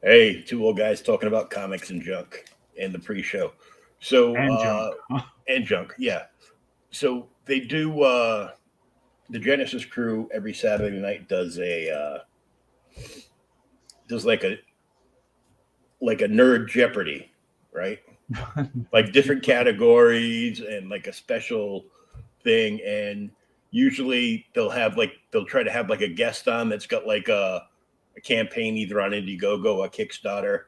Hey, two old guys talking about comics and junk in the pre-show. So, And junk. and junk, yeah. So they do. The Genesis crew every Saturday night does like a nerd Jeopardy, right? Like different Jeopardy. categories and like a special thing, and usually they'll try to have like a guest on that's got like a campaign either on Indiegogo or Kickstarter,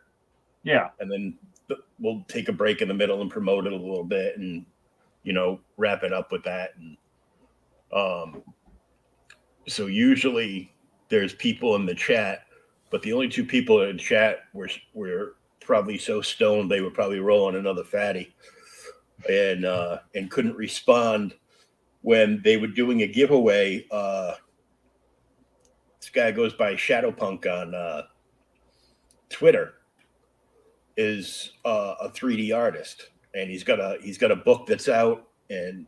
Yeah. and then we'll take a break in the middle and promote it a little bit, and wrap it up with that. And um, so usually there's people in the chat, but the only two people in the chat were probably so stoned they were probably rolling another fatty, and couldn't respond when they were doing a giveaway. This guy goes by Shadowpunk on Twitter, is a 3D artist, and he's got a book that's out, and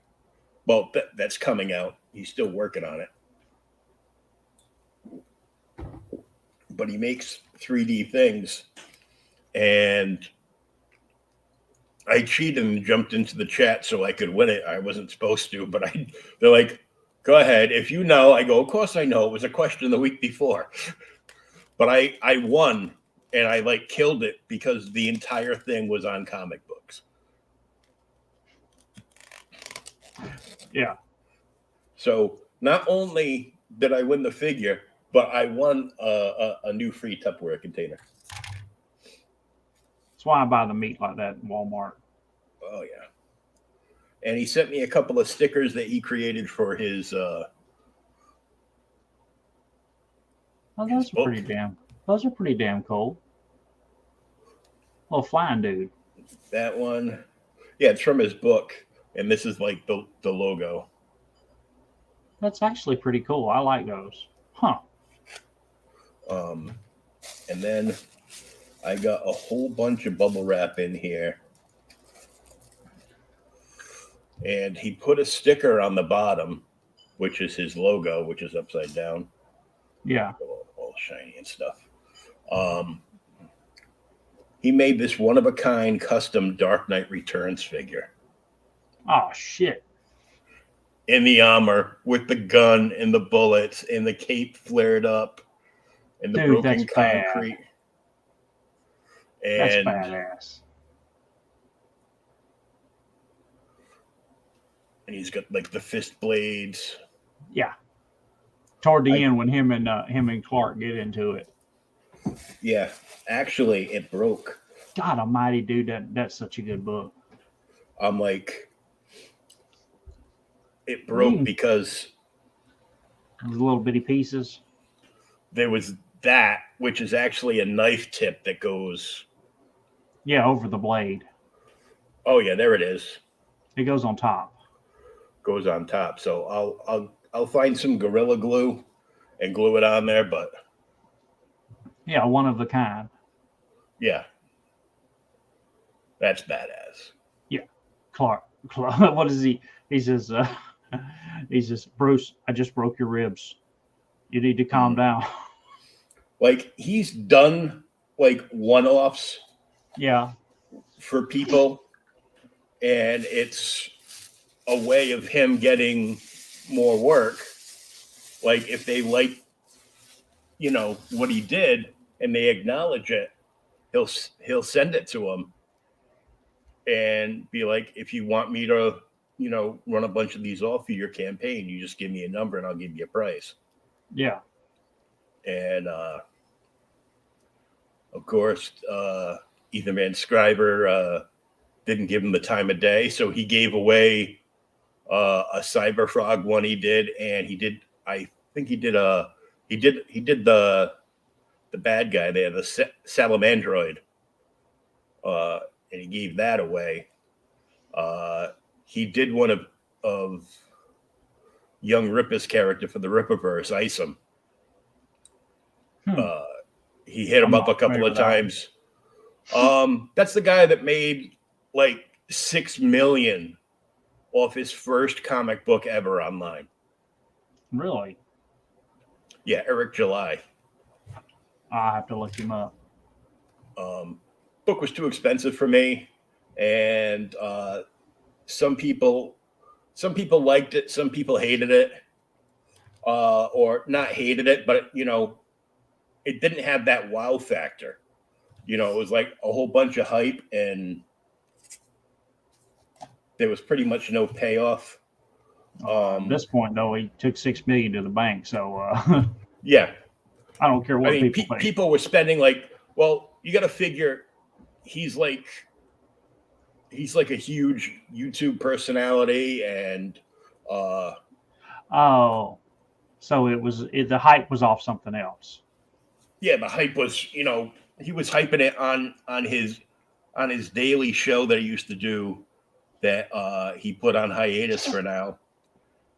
well, that's coming out. He's still working on it, but he makes 3D things. And I cheated and jumped into the chat so I could win it. I wasn't supposed to, but they're like, "Go ahead if you know." I go, "Of course I know. It was a question the week before." But I won, and I like killed it because the entire thing was on comic books. Yeah. So not only did I win the figure, but I won a new free Tupperware container. That's why I buy the meat like that in Walmart. Oh yeah. And he sent me a couple of stickers that he created for Oh, his those are book. pretty damn. Those are pretty damn cool. Little flying dude. That one, yeah, it's from his book, and this is like the logo. That's actually pretty cool. I like those. Huh. Um, and then I got a whole bunch of bubble wrap in here, and he put a sticker on the bottom, which is his logo, which is upside down, Yeah. all shiny and stuff. Um, he made this one of a kind custom Dark Knight Returns figure Oh shit. in the armor with the gun and the bullets and the cape flared up and the Dude, that's broken bad. concrete. That's And badass. he's got like the fist blades. Yeah. Toward the I end when him and Clark get into it. Yeah, actually it broke. God almighty, dude, that's such a good book. I'm like, it broke Mm. because Those little bitty pieces. there was that, which is actually a knife tip that goes. Yeah, over the blade. Oh yeah, there it is. It goes on top. Goes on top. So I'll find some gorilla glue and glue it on there. But Yeah, one of the kind. yeah, that's badass. Yeah. Clark. What is he? He says, he says, Bruce, I just broke your ribs. You need to calm Mhm. down. Like he's done like one-offs Yeah. for people, and it's a way of him getting more work. Like if they like, what he did and they acknowledge it, he'll send it to him and be like, if you want me to, run a bunch of these off for your campaign, you just give me a number and I'll give you a price. Yeah. And of course, Ethan Van Scriber didn't give him the time of day, so he gave away a Cyber Frog one he did, and he did. I think he did the bad guy there, the Salamandroid, and he gave that away. Uh, he did one of young Ripper's character for the Ripperverse, Isom. Hmm. Uh, he hit him I'm up not a couple familiar of with that one. times. That's the guy that made like 6 million off his first comic book ever online. Really? Yeah, Eric July. I have to look him up. Book was too expensive for me, and some people liked it, some people hated it, or not hated it, but it didn't have that wow factor. It was like a whole bunch of hype, and there was pretty much no payoff. At this point, though, he took $6 million to the bank, so Yeah, I don't care what I mean, people think. people were spending you got to figure he's like a huge YouTube personality, and Oh, so the hype was off something else. yeah, the hype was, he was hyping it on his daily show that he used to do that he put on hiatus for now.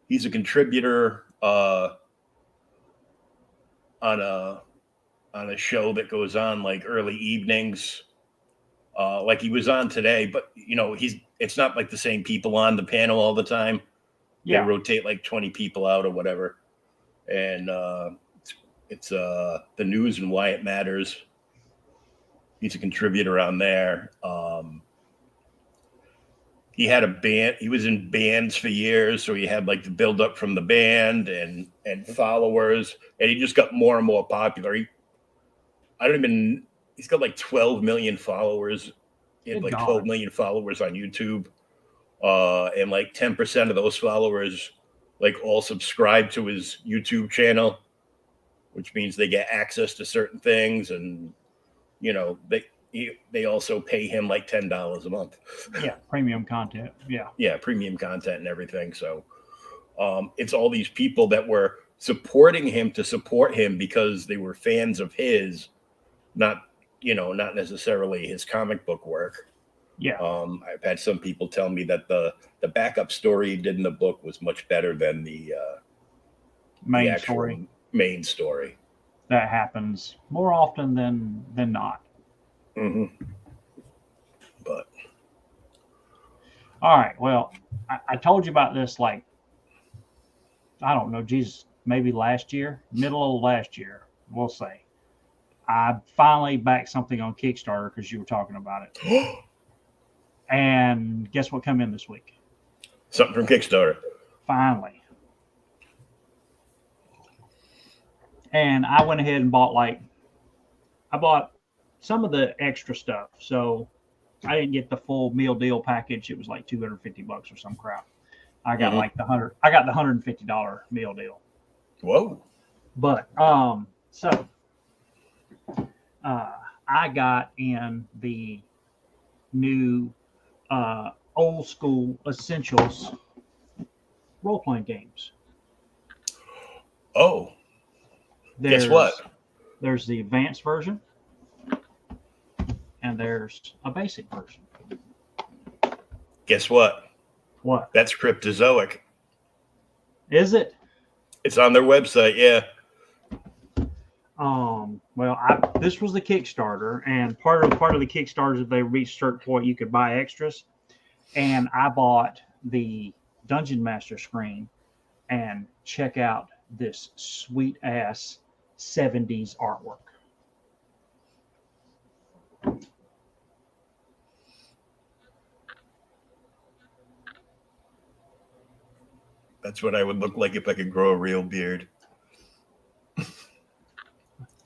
He's a contributor on a show that goes on like early evenings, like he was on today. But it's not like the same people on the panel all the time. Yeah, They rotate like 20 people out or whatever, and it's the news and why it matters. He's a contributor on there. He had a band. He was in bands for years, so he had like the build up from the band and followers, and he just got more and more popular. He's got like 12 million followers. He had Good like God. 12 million followers on YouTube, and like 10% of those followers like all subscribe to his YouTube channel, which means they get access to certain things, and they also pay him like $10 a month. Yeah, premium content. Yeah, premium content and everything. So it's all these people that were supporting him to support him because they were fans of his, not necessarily his comic book work. Yeah. I've had some people tell me that the backup story he did in the book was much better than the Main actual story. main story. That happens more often than not. Mm-hmm. But all right. Well, I told you about this, like, I don't know, geez, maybe middle of last year, we'll say. I finally backed something on Kickstarter because you were talking about it. And guess what come in this week? Something from Kickstarter. Finally. And I went ahead and bought some of the extra stuff. So I didn't get the full meal deal package. It was like $250 or some crap. I got like the $150 meal deal. Whoa. But I got in the new old school essentials role-playing games. Oh. Guess what? There's the advanced version and there's a basic version. Guess what? What? That's Cryptozoic. Is it? It's on their website, yeah. Well, this was the Kickstarter, and part of the Kickstarter, if they reached a certain point, you could buy extras. And I bought the Dungeon Master screen, and check out this sweet ass 70s artwork. That's what I would look like if I could grow a real beard.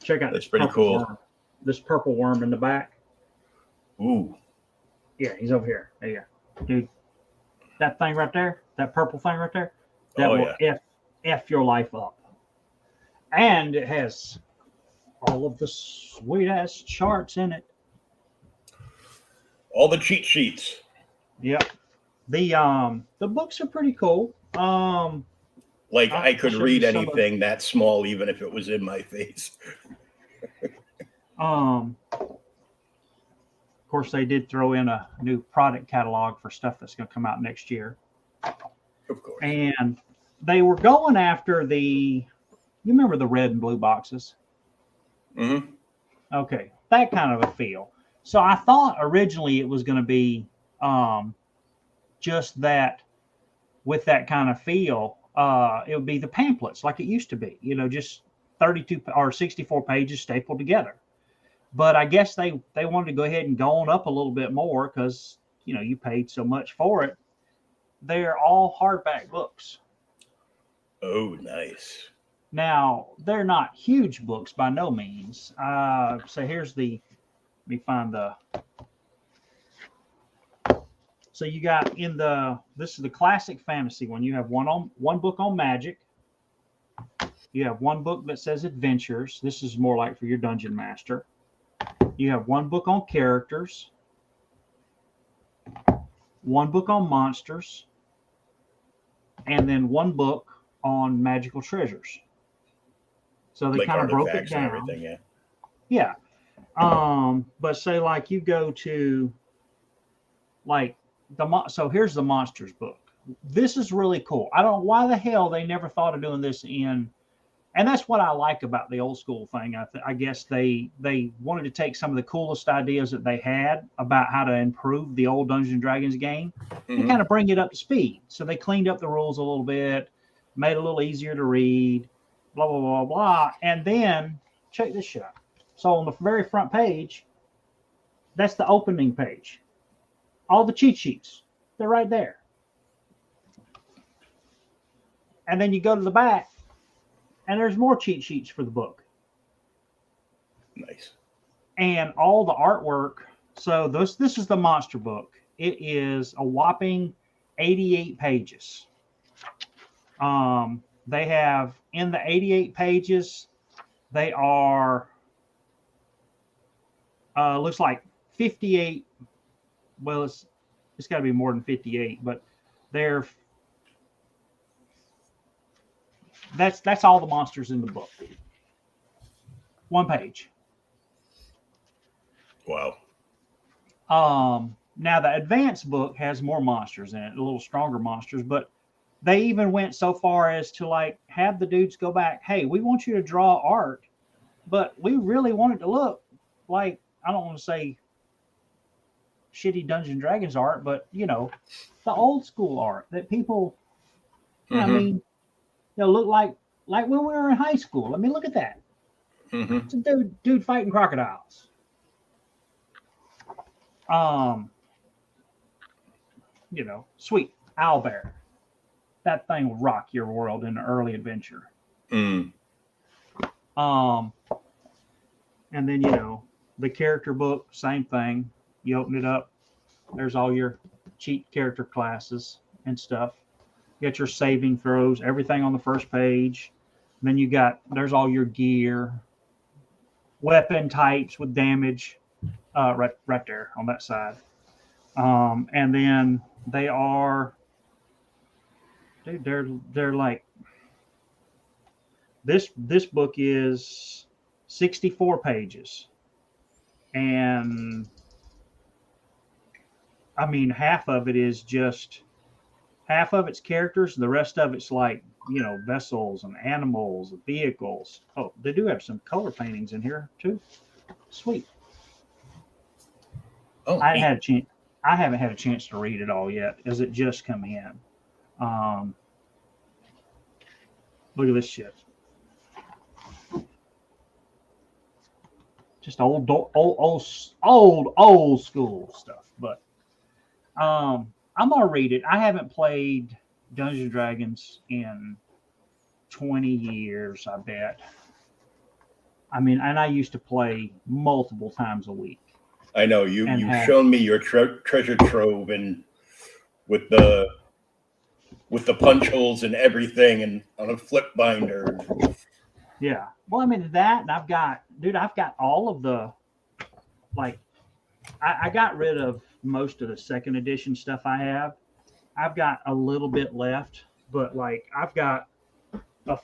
Check out That's pretty cool. worm. This purple worm in the back. Ooh. Yeah, he's over here. There you go. Dude, that thing right there, that purple thing right there, that will F your life up. And it has all of the sweet ass charts in it. All the cheat sheets. Yep. The books are pretty cool. Like I could read some anything that small, even if it was in my face. Of course, they did throw in a new product catalog for stuff that's going to come out next year. Of course. And they were going after you remember the red and blue boxes? Mm-hmm. Okay, that kind of a feel. So I thought originally it was going to be just that, with that kind of feel, it would be the pamphlets like it used to be, just 32 or 64 pages stapled together. But I guess they wanted to go ahead and go on up a little bit more because you paid so much for it. They're all hardback books. Oh, nice. Now they're not huge books by no means. So here's let me find the. So you got this is the classic fantasy one. You have one book on magic. You have one book that says adventures. This is more like for your dungeon master. You have one book on characters, one book on monsters, and then one book on magical treasures. So they Like kind of broke it artifacts and down. everything, yeah. Yeah. But say like you go to like so here's the monsters book. This is really cool. I don't know why the hell they never thought of doing this and that's what I like about the old school thing. I guess they wanted to take some of the coolest ideas that they had about how to improve the old Dungeons and Dragons game and kind of bring it up to speed. So they cleaned up the rules a little bit, made it a little easier to read, blah, blah, blah, blah. And then check this shit out. So on the very front page, that's the opening page. All the cheat sheets, they're right there. And then you go to the back, and there's more cheat sheets for the book. Nice. And all the artwork. So this is the monster book. It is a whopping 88 pages. They have in the 88 pages, they are looks like 58. Well, it's got to be more than 58, but that's all the monsters in the book. One page. Wow. Now the advanced book has more monsters in it, a little stronger monsters, but they even went so far as to like have the dudes go back, hey, we want you to draw art, but we really want it to look like, I don't want to say shitty Dungeons & Dragons art, but the old school art that people, I mean, look like when we were in high school. I mean, look at that. It's a dude fighting crocodiles. Sweet owlbear. That thing will rock your world in the early adventure. And then the character book, same thing. You open it up, there's all your cheat character classes and stuff. You got your saving throws, everything on the first page. And then there's all your gear, weapon types with damage, right there on that side. And then they are, dude, they're like, this book is 64 pages. And I mean, half of it's characters, and the rest of it's like, vessels and animals, vehicles. Oh, they do have some color paintings in here too. Sweet. Oh, I haven't had a chance to read it all yet, as it just come in. Look at this shit. Just old school stuff. But I'm gonna read it. I haven't played Dungeons and Dragons in 20 years, I bet. I mean, and I used to play multiple times a week. I know you've shown me your treasure trove and with the punch holes and everything, and on a flip binder. Yeah. Well, I mean that, and I've got all of the, like, I got rid of most of the second edition stuff I have. I've got a little bit left, but like I've got a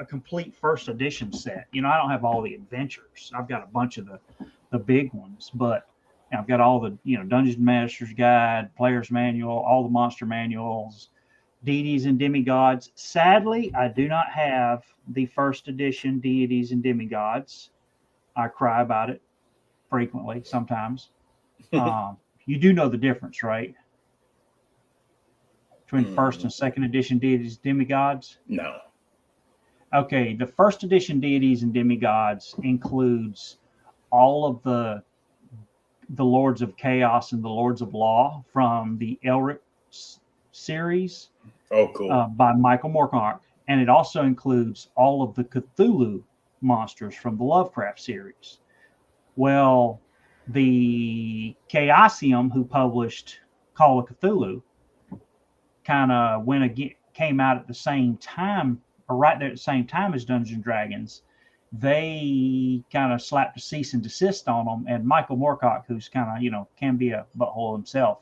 complete first edition set. I don't have all the adventures. I've got a bunch of the big ones, but I've got all the, Dungeons Master's Guide, Player's Manual, all the monster manuals, Deities and Demigods. Sadly, I do not have the first edition Deities and Demigods. I cry about it frequently, sometimes. You do know the difference, right? Between first and second edition Deities and Demigods? No. Okay, the first edition deities and demigods includes all of the Lords of Chaos and the Lords of Law from the Elric series Oh, cool. by Michael Moorcock, and it also includes all of the Cthulhu monsters from the Lovecraft series. Well, the Chaosium, who published Call of Cthulhu, kind of came out at the same time, or right there at the same time as Dungeons and Dragons. They kind of slapped a cease and desist on them, and Michael Moorcock, who's kind of can be a butthole himself,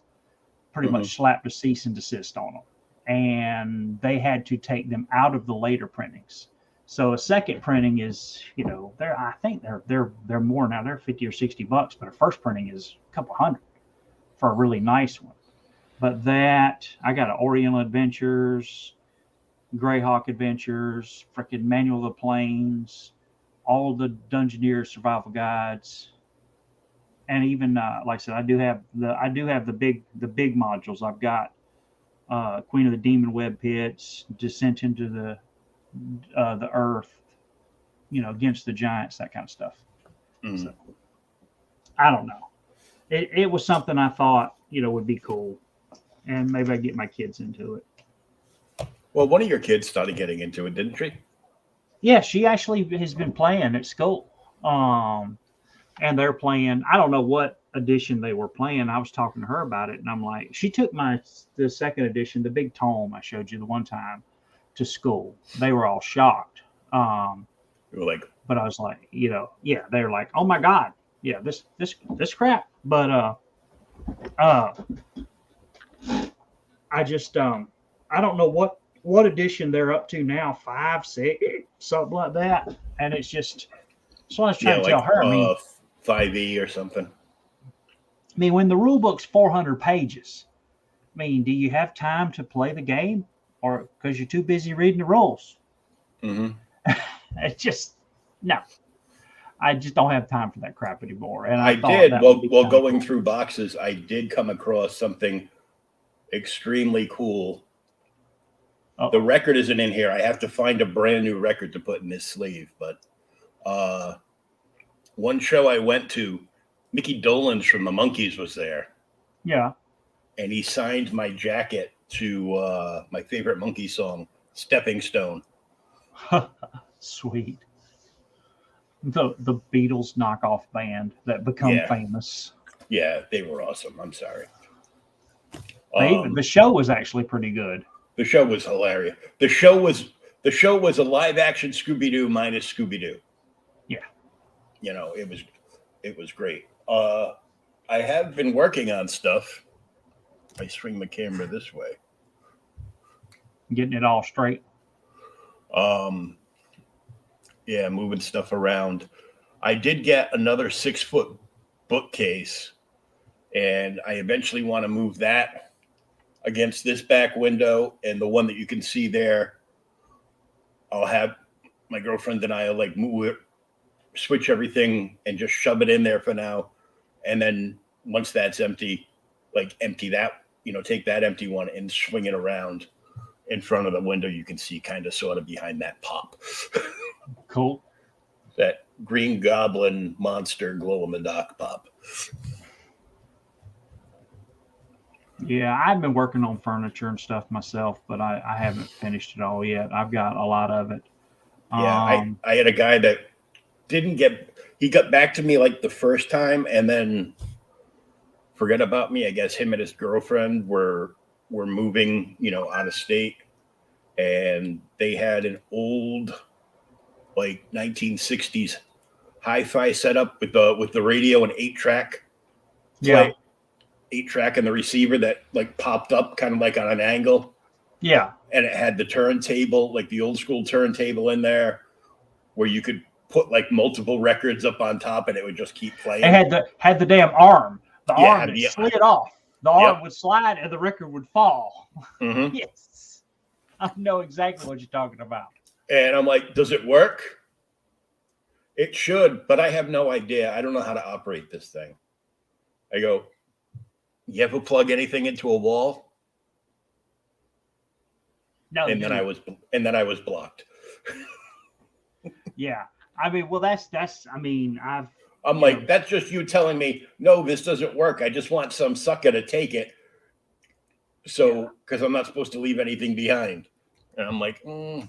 pretty much slapped a cease and desist on them, and they had to take them out of the later printings. So a second printing is, I think they're more now. They're $50 or $60, but a first printing is a couple hundred for a really nice one. But that I got an Oriental Adventures, Greyhawk Adventures, freaking Manual of the Plains, all the Dungeoneer survival guides, and even like I said, I do have the big modules. I've got Queen of the Demon Web Pits, Descent into the Earth, against the giants, that kind of stuff. So I don't know. It was something I thought would be cool, and maybe I get my kids into it. Well, one of your kids started getting into it, didn't she? Yeah, she actually has been playing at school. And they're playing, I don't know what edition they were playing. I was talking to her about it, and I'm like, she took the second edition, the big tome I showed you the one time, to school. They were all shocked. You were like, but I was like, yeah, they were like, oh my God, yeah, this crap. But I just I don't know what edition they're up to now, 5, 6, something like that. And it's just, so I was trying to tell her, 5e or something. I mean, when the rule book's 400 pages, I mean, do you have time to play the game, or because you're too busy reading the rules? It's just, no. I just don't have time for that crap anymore. And I did. Well, going through boxes, I did come across something extremely cool. The record isn't in here. I have to find a brand new record to put in this sleeve. But one show I went to, Mickey Dolenz from the Monkees was there. Yeah. And he signed my jacket to my favorite Monkey song, Stepping Stone. Sweet. The Beatles knockoff band that become famous. Yeah, they were awesome. I'm sorry. The show was actually pretty good. The show was hilarious. The show was a live action Scooby-Doo minus Scooby-Doo. Yeah. It was great. I have been working on stuff. I swing the camera this way. Getting it all straight. Yeah, moving stuff around. I did get another 6-foot bookcase, and I eventually want to move that against this back window, and the one that you can see there, I'll have my girlfriend and I will move it, switch everything, and just shove it in there for now. And then once that's empty, empty that, take that empty one and swing it around in front of the window. You can see kind of sort of behind that pop. Cool. That Green Goblin monster glow-in-the-dark pop. Yeah, I've been working on furniture and stuff myself, but I haven't finished it all yet. I've got a lot of it. Yeah, I had a guy that he got back to me the first time and then forget about me. I guess him and his girlfriend were moving, out of state, and they had an old 1960s hi-fi setup with the radio and 8-track. Yeah. 8-track and the receiver that popped up kind of on an angle. Yeah. And it had the turntable, the old school turntable in there where you could put multiple records up on top and it would just keep playing. It had the damn arm. The arm that slid off. The arm would slide and the record would fall. Mm-hmm. Yes. I know exactly what you're talking about. And I'm like, does it work? It should, but I have no idea. I don't know how to operate this thing. I go, you ever plug anything into a wall? No. And then I was blocked. Yeah. I mean, well, that's, I mean, I'm you like, know, that's just you telling me, no, this doesn't work. I just want some sucker to take it. yeah. So, because I'm not supposed to leave anything behind. And I'm like, I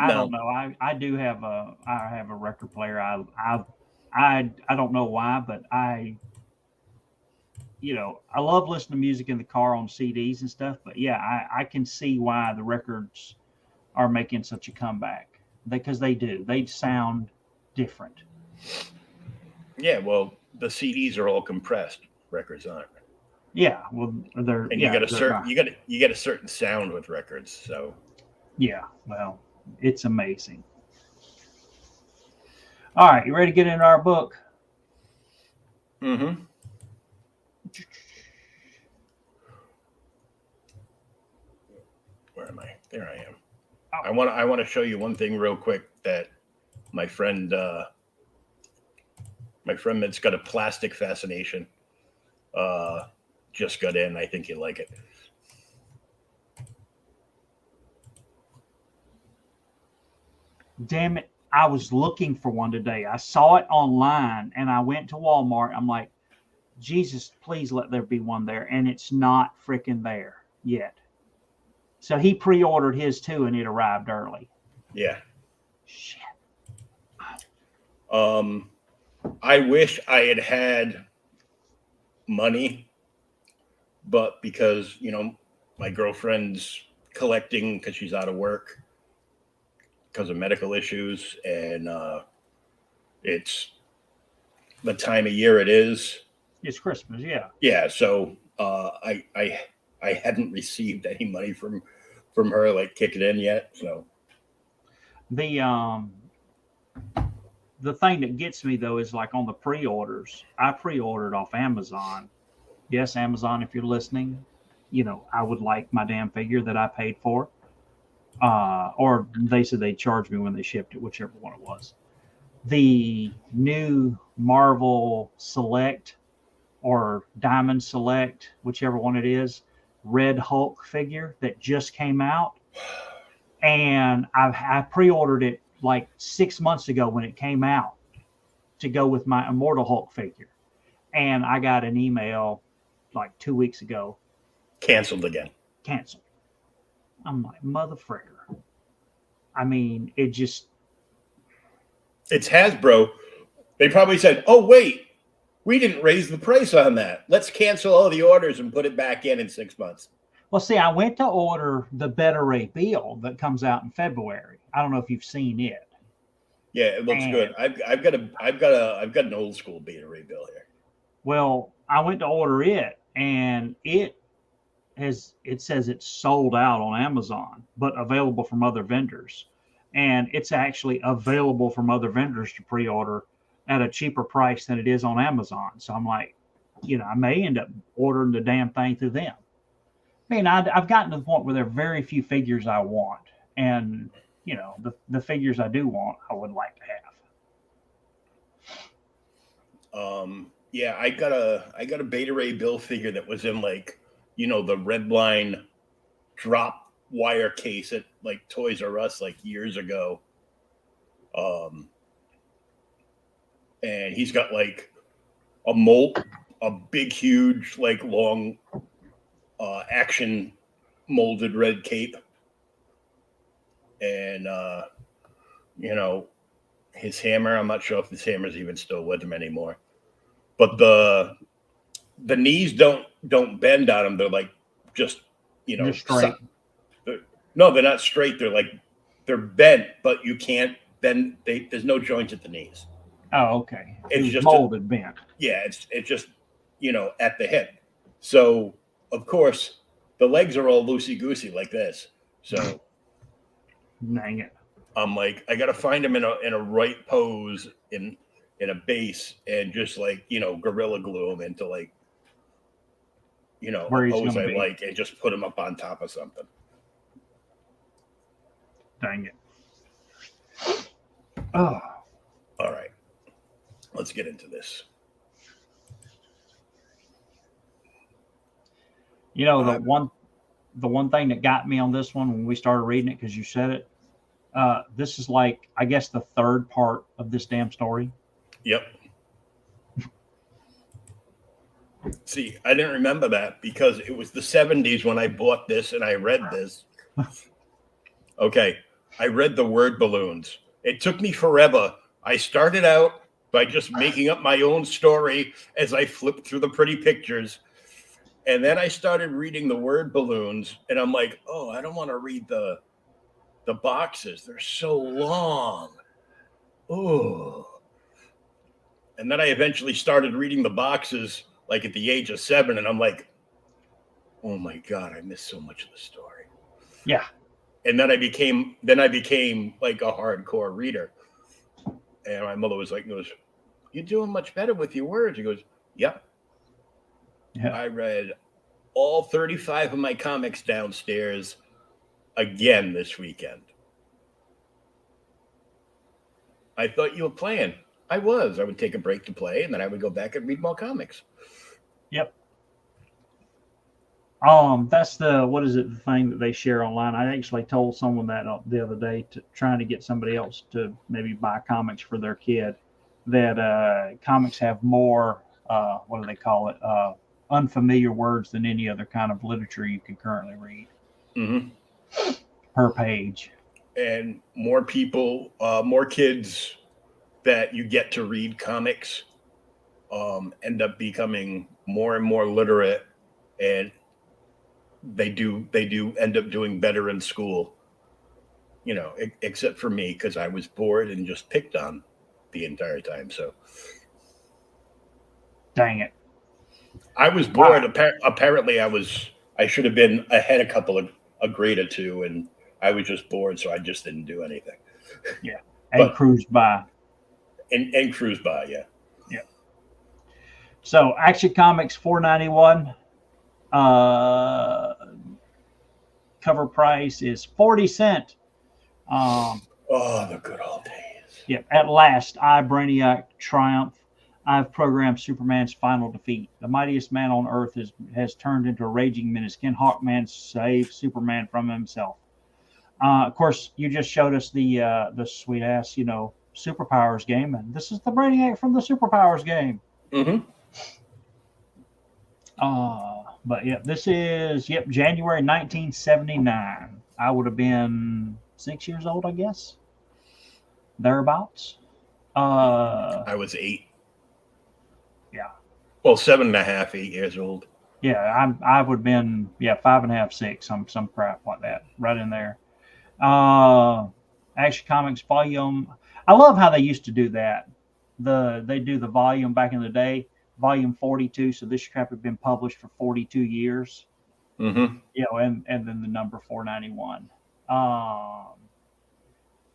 don't no. know. I have a record player. I don't know why, but I love listening to music in the car on CDs and stuff. But yeah, I can see why the records are making such a comeback because they do. They sound different. Yeah, well, the CDs are all compressed. Records aren't. Yeah. Well, they're And you yeah got a they're certain you get a certain sound with records. So yeah. Well, it's amazing. All right, you ready to get into our book? mm-hmm. Where am I? There I am. Oh, I want to show you one thing real quick that my friend my friend that's got a plastic fascination uh just got in. I think you like it. damn it. I was looking for one today. I saw it online and I went to Walmart. I'm like, Jesus, please let there be one there. And it's not freaking there yet. So he pre ordered his too and it arrived early. Yeah. Shit. Um I wish I had had money, but because, my girlfriend's collecting because she's out of work because of medical issues, and it's the time of year it is. It's Christmas. Yeah. Yeah, so I hadn't received any money from her, like, kick it in yet. So The, the thing that gets me though is like on the pre orders, I pre ordered off Amazon. Yes, Amazon, if you're listening, I would like my damn figure that I paid for. Or they said they charged me when they shipped it, whichever one it was. The new Marvel Select or Diamond Select, whichever one it is, Red Hulk figure that just came out. And I pre ordered it like 6 months ago when it came out to go with my Immortal Hulk figure. And I got an email like 2 weeks ago, canceled again. canceled. I'm like, mother fricker. I mean, it just, It's Hasbro. They probably said, "Oh wait, we didn't raise the price on that. Let's cancel all the orders and put it back in 6 months." well, see, I went to order the Better Ray Bill that comes out in February. I don't know if you've seen it. Yeah, it looks And, good. I've got an old school Beta Ray Bill here. well, I went to order it and it says it's sold out on Amazon, but available from other vendors. And it's actually available from other vendors to pre-order at a cheaper price than it is on Amazon. So I'm like, I may end up ordering the damn thing through them. I mean, I've gotten to the point where there are very few figures I want, and the figures I do want, I would like to have. Yeah, I got a Beta Ray Bill figure that was in, like, the red line drop wire case at, like, Toys R Us, like, years ago. And he's got, like, a big, huge, like, long action molded red cape, and his hammer. I'm not sure if his hammer's even still with him anymore, but the knees don't bend on him. They're like just Just straight. no, they're not straight. They're bent, but you can't bend. There's no joint at the knees. Oh, okay. It's It was just molded bent. Yeah, it's just at the hip. So of course the legs are all loosey goosey like this. So Dang it. I'm like, I gotta find him in a right pose in a base, and just, like, gorilla glue him into, like, Where a he's pose gonna I be. like, and just put him up on top of something. Dang it. Oh, All right, let's get into this. the one thing that got me on this one when we started reading it, because you said it, This is like, I guess, the third part of this damn story. Yep. See, I didn't remember that because it was the 70s when I bought this and I read this. Okay. I read the word balloons. It took me forever. I started out by just making up my own story as I flipped through the pretty pictures. And then I started reading the word balloons, and I'm like, oh, I don't want to read the boxes. They're so long. Oh. And then I eventually started reading the boxes like at the age of 7, and I'm like, oh my God, I missed so much of the story. Yeah. And then I became like a hardcore reader. And my mother was like, you're doing much better with your words. He goes, yep. Yeah. I read all 35 of my comics downstairs again this weekend. I thought you were playing. I was. I would take a break to play, and then I would go back and read more comics. Yep. That's what is it, the thing that they share online? I actually told someone that the other day, trying to get somebody else to maybe buy comics for their kid, that comics have more, what do they call it? Unfamiliar words than any other kind of literature you can currently read. Mm-hmm. Per page. And more people, more kids that you get to read comics end up becoming more and more literate, and they do end up doing better in school, except for me, because I was bored and just picked on the entire time. So dang it, I was bored. Wow. Apparently I should have been ahead a grade or two, and I was just bored, so I just didn't do anything. Yeah. And cruised by. And cruised by, yeah. Yeah. So Action Comics $4.91. Cover price is 40 cents. Oh, the good old days. Yeah. At last, I, Brainiac, triumph. I've programmed Superman's final defeat. The mightiest man on Earth has turned into a raging menace. Can Hawkman save Superman from himself? Of course, you just showed us the sweet ass, Superpowers game, and this is the Brainiac from the Superpowers game. Mm-hmm. But yeah, this is January 1979. I would have been 6 years old, I guess, thereabouts. I was 8. Yeah. Well, 7.5, 8 years old. Yeah, I would have been 5.5, 6, some crap like that, right in there. Action Comics volume. I love how they used to do that. They do the volume back in the day, volume 42. So this crap had been published for 42 years. Mm-hmm. And then the number 491. Of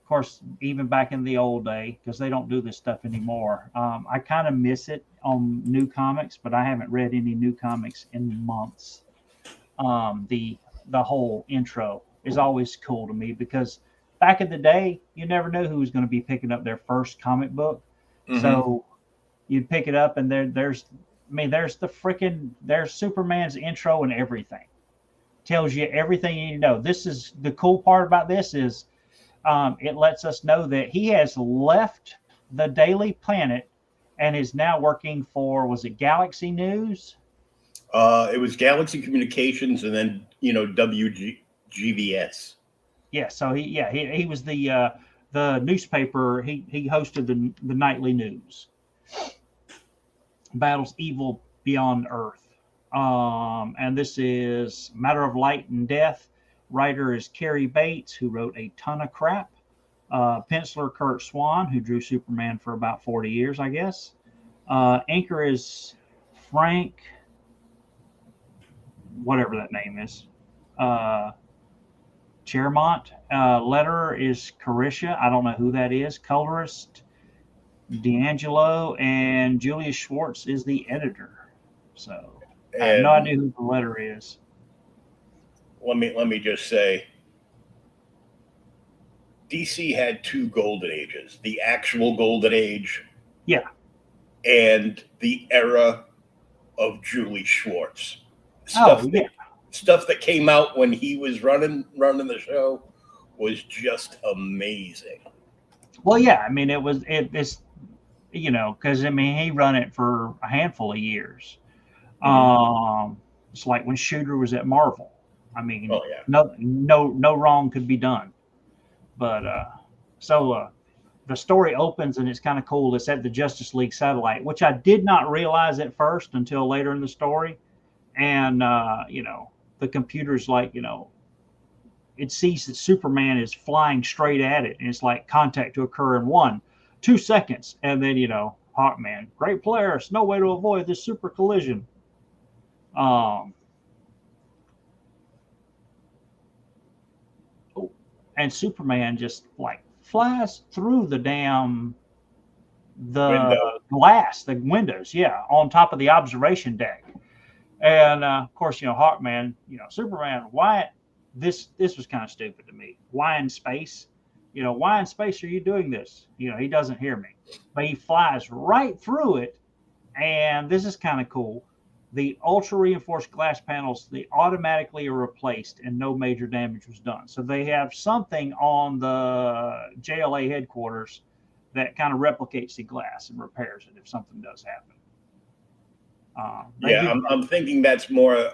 course, even back in the old day, because they don't do this stuff anymore. I kind of miss it on new comics, but I haven't read any new comics in months. The whole intro is always cool to me, because back in the day, you never knew who was going to be picking up their first comic book. Mm-hmm. So you'd pick it up, and there's Superman's intro and everything. Tells you everything you need to know. This is the cool part about this is it lets us know that he has left the Daily Planet and is now working for, was it Galaxy News? It was Galaxy Communications, and then WGBS. Yeah, so he was the newspaper. He hosted the nightly news. Battles evil beyond Earth. And this is Matter of Light and Death. Writer is Cary Bates, who wrote a ton of crap. Penciler Kurt Swan, who drew Superman for about 40 years, I guess. Anchor is Frank, whatever that name is. Chermont. Letterer is Carisha. I don't know who that is. Colorist D'Angelo, and Julius Schwartz is the editor. So I have no idea who the letterer is. Let me just say, DC had 2 golden ages: the actual golden age, and the era of Julie Schwartz. Stuff that came out when he was running the show was just amazing. Well, yeah, I mean, it's because I mean he run it for a handful of years. It's like when Shooter was at Marvel. I mean, Oh yeah. no wrong could be done. But the story opens and it's kind of cool. It's at the Justice League satellite, which I did not realize at first until later in the story. And the computer's like, it sees that Superman is flying straight at it, and it's like contact to occur in 1-2 seconds, and then Hawkman, great player, it's no way to avoid this super collision. And Superman just like flies through the Window. glass, the windows, yeah, on top of the observation deck. And of course, Hawkman, Superman, why this was kind of stupid to me. Why in space? Why in space are you doing this? He doesn't hear me, but he flies right through it. And this is kind of cool. The ultra reinforced glass panels, they automatically are replaced and no major damage was done. So they have something on the JLA headquarters that kind of replicates the glass and repairs it if something does happen. I'm thinking that's more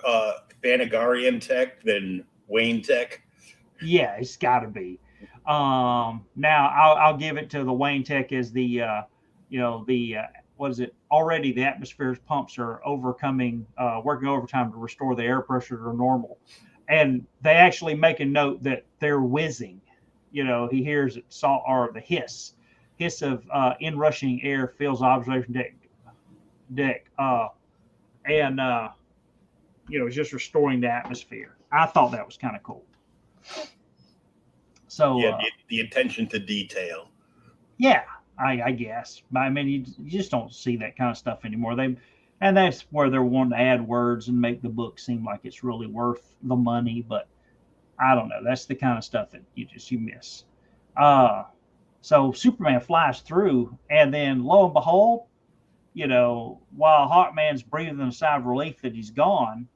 Thanagarian tech than Wayne tech. Yeah, it's got to be. Now I'll give it to the Wayne tech as the what is it? Already the atmosphere's pumps are working overtime to restore the air pressure to normal, and they actually make a note that they're whizzing. He hears it, or the hiss of inrushing air fills observation deck. And it's just restoring the atmosphere. I thought that was kind of cool. So yeah, the attention to detail. Yeah, I guess. But I mean, you just don't see that kind of stuff anymore. And that's where they're wanting to add words and make the book seem like it's really worth the money. But I don't know. That's the kind of stuff that you miss. So Superman flies through, and then lo and behold, while Hawkman's breathing a sigh of relief that he's gone,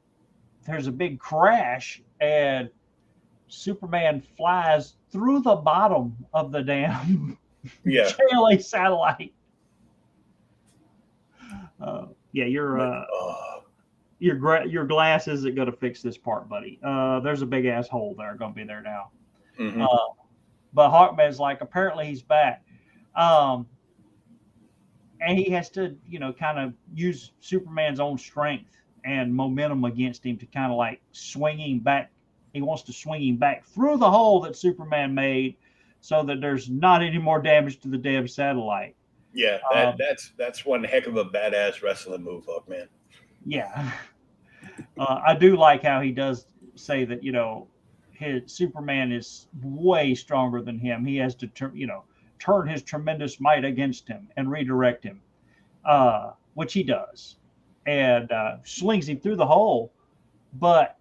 there's a big crash, and Superman flies through the bottom of the damn JLA satellite. Your glass isn't going to fix this part, buddy. There's a big ass hole there, going to be there now. Mm-hmm. But Hawkman's like, apparently he's back. And he has to, kind of use Superman's own strength and momentum against him to kind of like swing him back. He wants to swing him back through the hole that Superman made so that there's not any more damage to the damn satellite. Yeah, that's one heck of a badass wrestling move, Hawkman. Yeah. I do like how he does say that, his Superman is way stronger than him. He has to, turn his tremendous might against him and redirect him, which he does, and slings him through the hole. But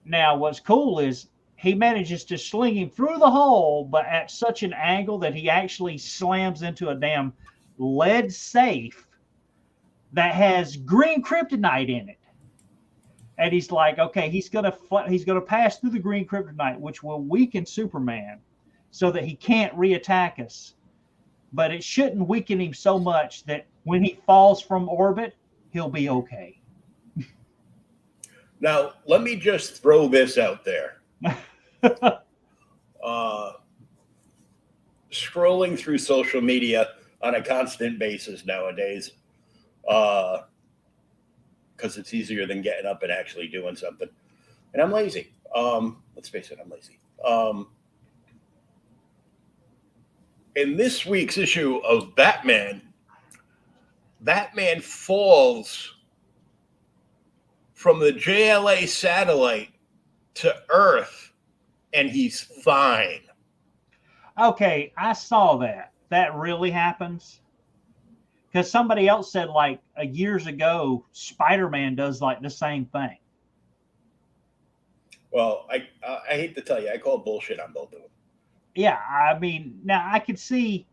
now what's cool is he manages to sling him through the hole, but at such an angle that he actually slams into a damn lead safe that has green kryptonite in it. And he's like, okay, he's gonna pass through the green kryptonite, which will weaken Superman so that he can't reattack us. But it shouldn't weaken him so much that when he falls from orbit, he'll be okay. Now, let me just throw this out there. Scrolling through social media on a constant basis nowadays, because it's easier than getting up and actually doing something. And I'm lazy. Let's face it, I'm lazy. In this week's issue of Batman falls from the JLA satellite to Earth, and he's fine. Okay, I saw that. That really happens? Because somebody else said, like, years ago, Spider-Man does, like, the same thing. Well, I hate to tell you, I call bullshit on both of them. Yeah, I mean, now I could see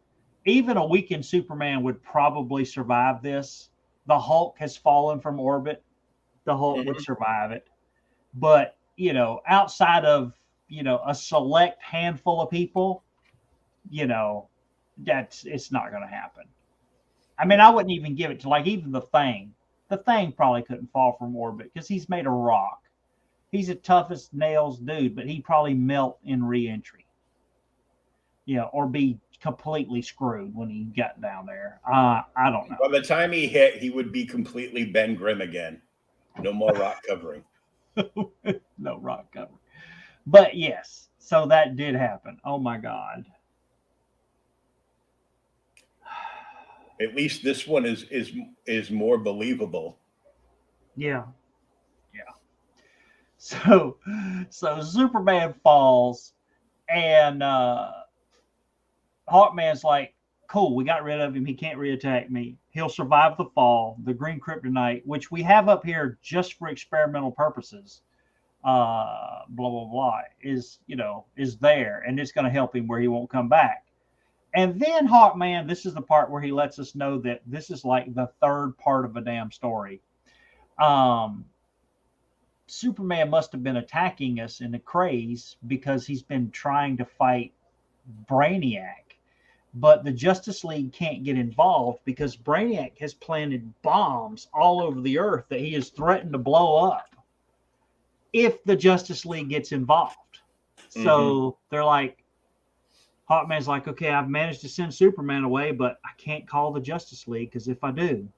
even a weakened Superman would probably survive this. The Hulk has fallen from orbit. The Hulk would survive it. But, outside of a select handful of people, it's not going to happen. I mean, I wouldn't even give it to, like, even the Thing. The Thing probably couldn't fall from orbit because he's made of rock. He's the toughest nails dude, but he'd probably melt in re-entry. Or be completely screwed when he got down there. I don't know. By the time he hit, he would be completely Ben Grimm again. No more rock covering. No rock covering. But yes, so that did happen. Oh my God. At least this one is more believable. Yeah. So Superman falls, and Hawkman's like, cool, we got rid of him. He can't reattack me. He'll survive the fall. The green kryptonite, which we have up here just for experimental purposes, blah, blah, blah, is there, and it's going to help him where he won't come back. And then Hawkman, this is the part where he lets us know that this is like the third part of a damn story. Superman must have been attacking us in a craze because he's been trying to fight Brainiac. But the Justice League can't get involved because Brainiac has planted bombs all over the earth that he has threatened to blow up if the Justice League gets involved. Mm-hmm. So they're like, Hawkman's like, okay, I've managed to send Superman away, but I can't call the Justice League because if I do,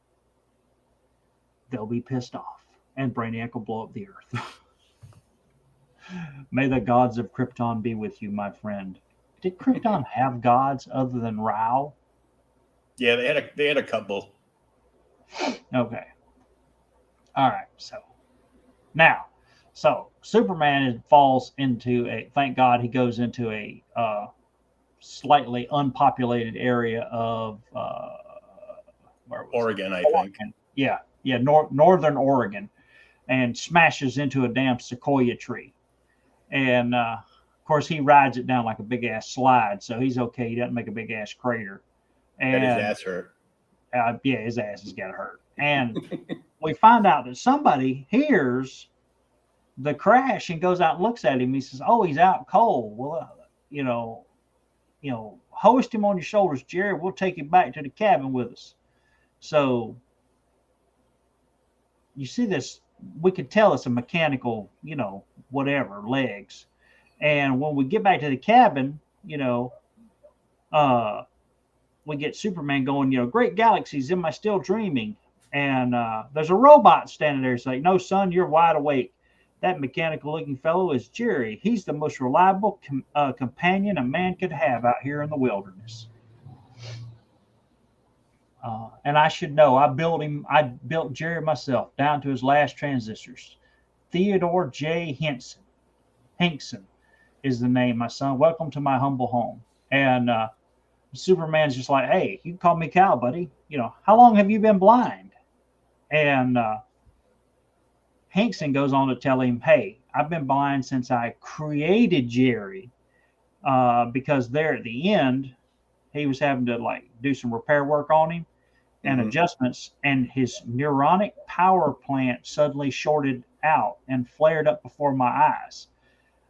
they'll be pissed off and Brainiac will blow up the earth. May the gods of Krypton be with you, my friend. Did Krypton have gods other than Rao? Yeah, they had a couple. Okay. All right. So Superman falls into thank God he goes into a slightly unpopulated area of Oregon, I think. Yeah, northern Oregon, and smashes into a damn sequoia tree. And of course, he rides it down like a big ass slide, so he's okay. He doesn't make a big ass crater. And his ass hurt. Yeah, his ass has got hurt. And we find out that somebody hears the crash and goes out and looks at him. He says, "Oh, he's out cold. Well, hoist him on your shoulders, Jerry. We'll take him back to the cabin with us." So you see this, we could tell it's a mechanical, whatever, legs. And when we get back to the cabin, we get Superman going, great galaxies, am I still dreaming? And there's a robot standing there saying, "No, son, you're wide awake. That mechanical looking fellow is Jerry. He's the most reliable companion a man could have out here in the wilderness." And I should know, I built Jerry myself down to his last transistors. Theodore J. Hinkson is the name, my son. Welcome to my humble home. And Superman's just like, "Hey, you can call me Cal, buddy. How long have you been blind?" And Hinkson goes on to tell him, "Hey, I've been blind since I created Jerry, because there at the end, he was having to do some repair work on him and adjustments, and his neuronic power plant suddenly shorted out and flared up before my eyes.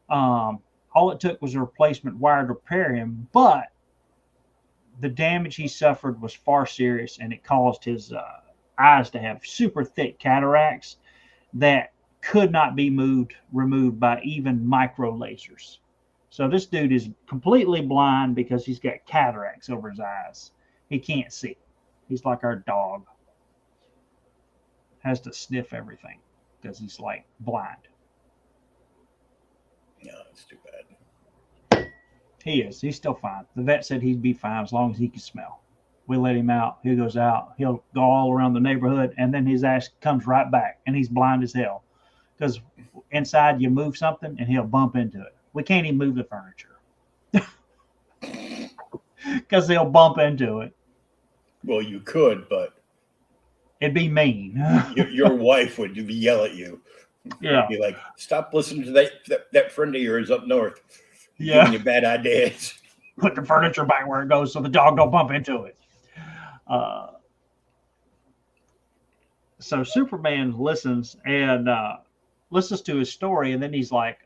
All it took was a replacement wire to repair him, but the damage he suffered was far serious, and it caused his eyes to have super thick cataracts that could not be removed by even micro lasers. So this dude is completely blind because he's got cataracts over his eyes. He can't see. He's like our dog. Has to sniff everything because he's blind. No, it's too bad. He is. He's still fine. The vet said he'd be fine as long as he can smell. We let him out. He goes out. He'll go all around the neighborhood, and then his ass comes right back, and he's blind as hell. Because inside you move something, and he'll bump into it. We can't even move the furniture because they'll bump into it. Well, you could, but it'd be mean. your wife would yell at you. Yeah, be like, "Stop listening to that friend of yours up north. Yeah, giving you bad ideas." Put the furniture back where it goes so the dog don't bump into it. So Superman listens to his story, and then he's like,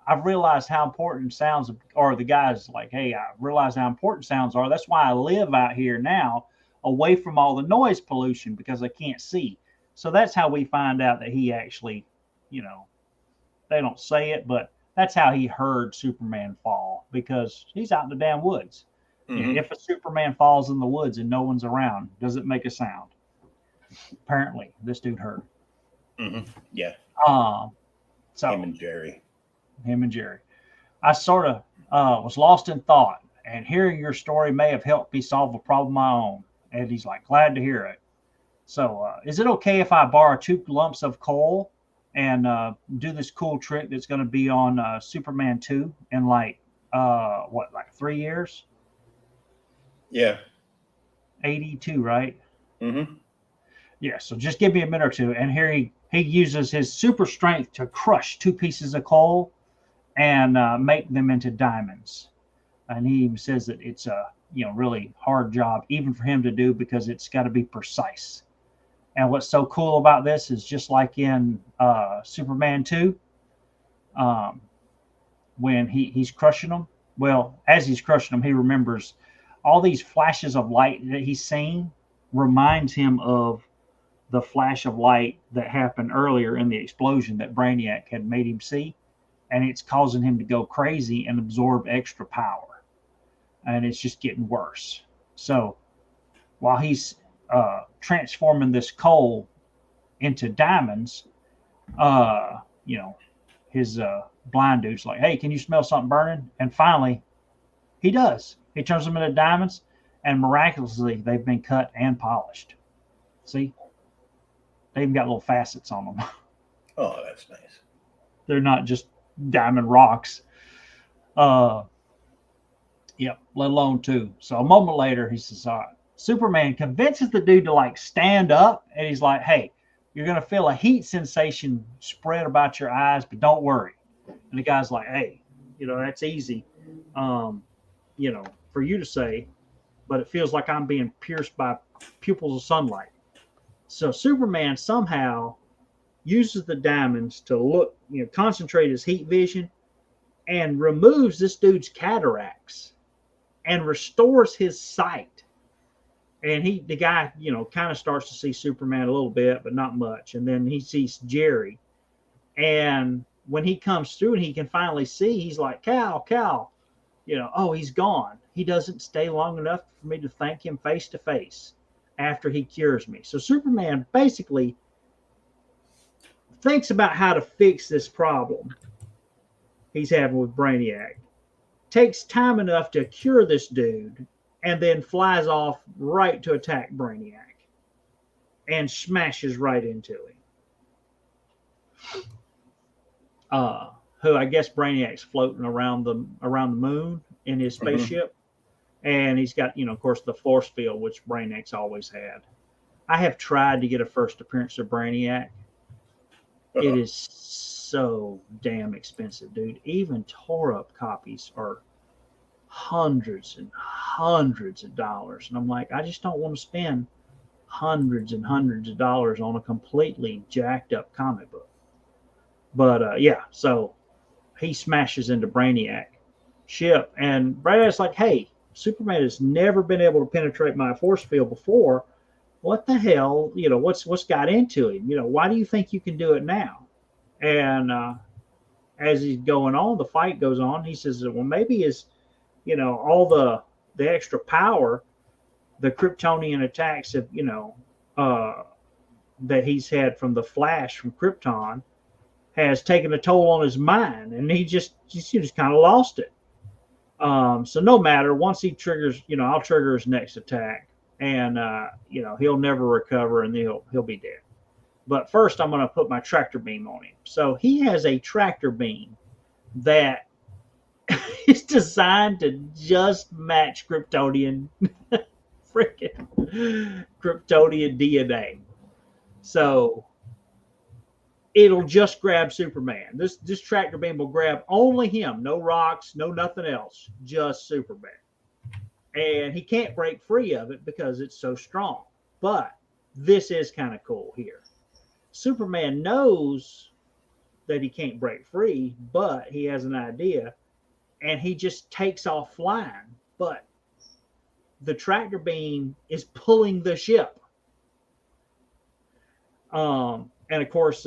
I've realized how important sounds are. The guy's like, hey, I realize how important sounds are. That's why I live out here now, away from all the noise pollution, because I can't see. So that's how we find out that he actually, you know, they don't say it, but that's how he heard Superman fall, because he's out in the damn woods. You know, if a Superman falls in the woods and no one's around, does it make a sound? Apparently, this dude heard. Yeah. So Him and Jerry. I sort of was lost in thought, and hearing your story may have helped me solve a problem of my own. And he's like, glad to hear it. So, is it okay if I borrow 2 lumps of coal and do this cool trick that's going to be on Superman 2 in like 3 years? Yeah. 82, right? Mm-hmm. Yeah. So just give me a minute or two, and here he uses his super strength to crush 2 pieces of coal and make them into diamonds. And he even says that it's a really hard job even for him to do, because it's got to be precise. And what's so cool about this is, just like in Superman 2, when he's crushing them, well, as he's crushing them, he remembers all these flashes of light that he's seeing reminds him of the flash of light that happened earlier in the explosion that Brainiac had made him see. And it's causing him to go crazy and absorb extra power. And it's just getting worse. So while he's transforming this coal into diamonds, his blind dude's like, hey, can you smell something burning? And finally, he does. He turns them into diamonds, and miraculously, they've been cut and polished. See? They even got little facets on them. Oh, that's nice. They're not just diamond rocks. Let alone 2. So a moment later, he says, all right. Superman convinces the dude to like stand up, and he's like, hey, you're going to feel a heat sensation spread about your eyes, but don't worry. And the guy's like, hey, that's easy, for you to say, but it feels like I'm being pierced by pupils of sunlight. So Superman somehow uses the diamonds to look, concentrate his heat vision, and removes this dude's cataracts and restores his sight. And the guy, kind of starts to see Superman a little bit, but not much. And then he sees Jerry. And when he comes through and he can finally see, he's like, Cal, oh, he's gone. He doesn't stay long enough for me to thank him face to face after he cures me. So Superman basically thinks about how to fix this problem he's having with Brainiac, takes time enough to cure this dude, and then flies off right to attack Brainiac and smashes right into him. Who I guess Brainiac's floating around the moon in his spaceship. And he's got, of course, the force field, which Brainiac's always had. I have tried to get a first appearance of Brainiac. It is so damn expensive, dude. Even tore up copies are hundreds and hundreds of dollars. And I'm like, I just don't want to spend hundreds and hundreds of dollars on a completely jacked up comic book. But so he smashes into Brainiac ship, and Brainiac's like, hey, Superman has never been able to penetrate my force field before. What the hell? What's got into him? Why do you think you can do it now? And as he's going on, the fight goes on. He says, well, maybe it's, all the extra power, the Kryptonian attacks have, that he's had from the Flash from Krypton has taken a toll on his mind, and he just kind of lost it. So no matter, once he triggers, I'll trigger his next attack, and he'll never recover, and he'll be dead. But first, I'm going to put my tractor beam on him. So he has a tractor beam that is designed to just match Kryptonian freaking Kryptonian DNA. So it'll just grab Superman. This tractor beam will grab only him. No rocks, no nothing else. Just Superman. And he can't break free of it because it's so strong. But this is kind of cool here. Superman knows that he can't break free, but he has an idea, and he just takes off flying. But the tractor beam is pulling the ship. And of course,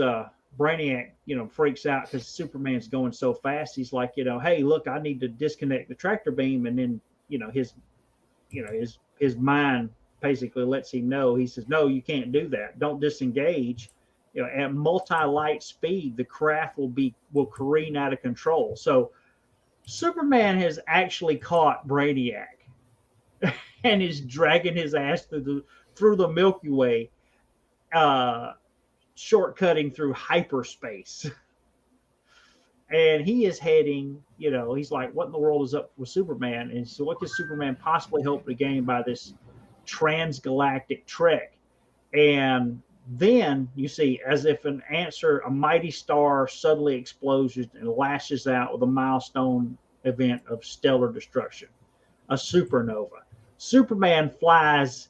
Brainiac, freaks out because Superman's going so fast. He's like, hey, look, I need to disconnect the tractor beam, and then, his mind basically lets him know. He says, no, you can't do that. Don't disengage. At multi-light speed, the craft will careen out of control. So Superman has actually caught Brainiac and is dragging his ass through the Milky Way, shortcutting through hyperspace. And he is heading, he's like, what in the world is up with Superman? And so what could Superman possibly hope to gain by this transgalactic trek? And then you see, as if an answer, a mighty star suddenly explodes and lashes out with a milestone event of stellar destruction, a supernova. Superman flies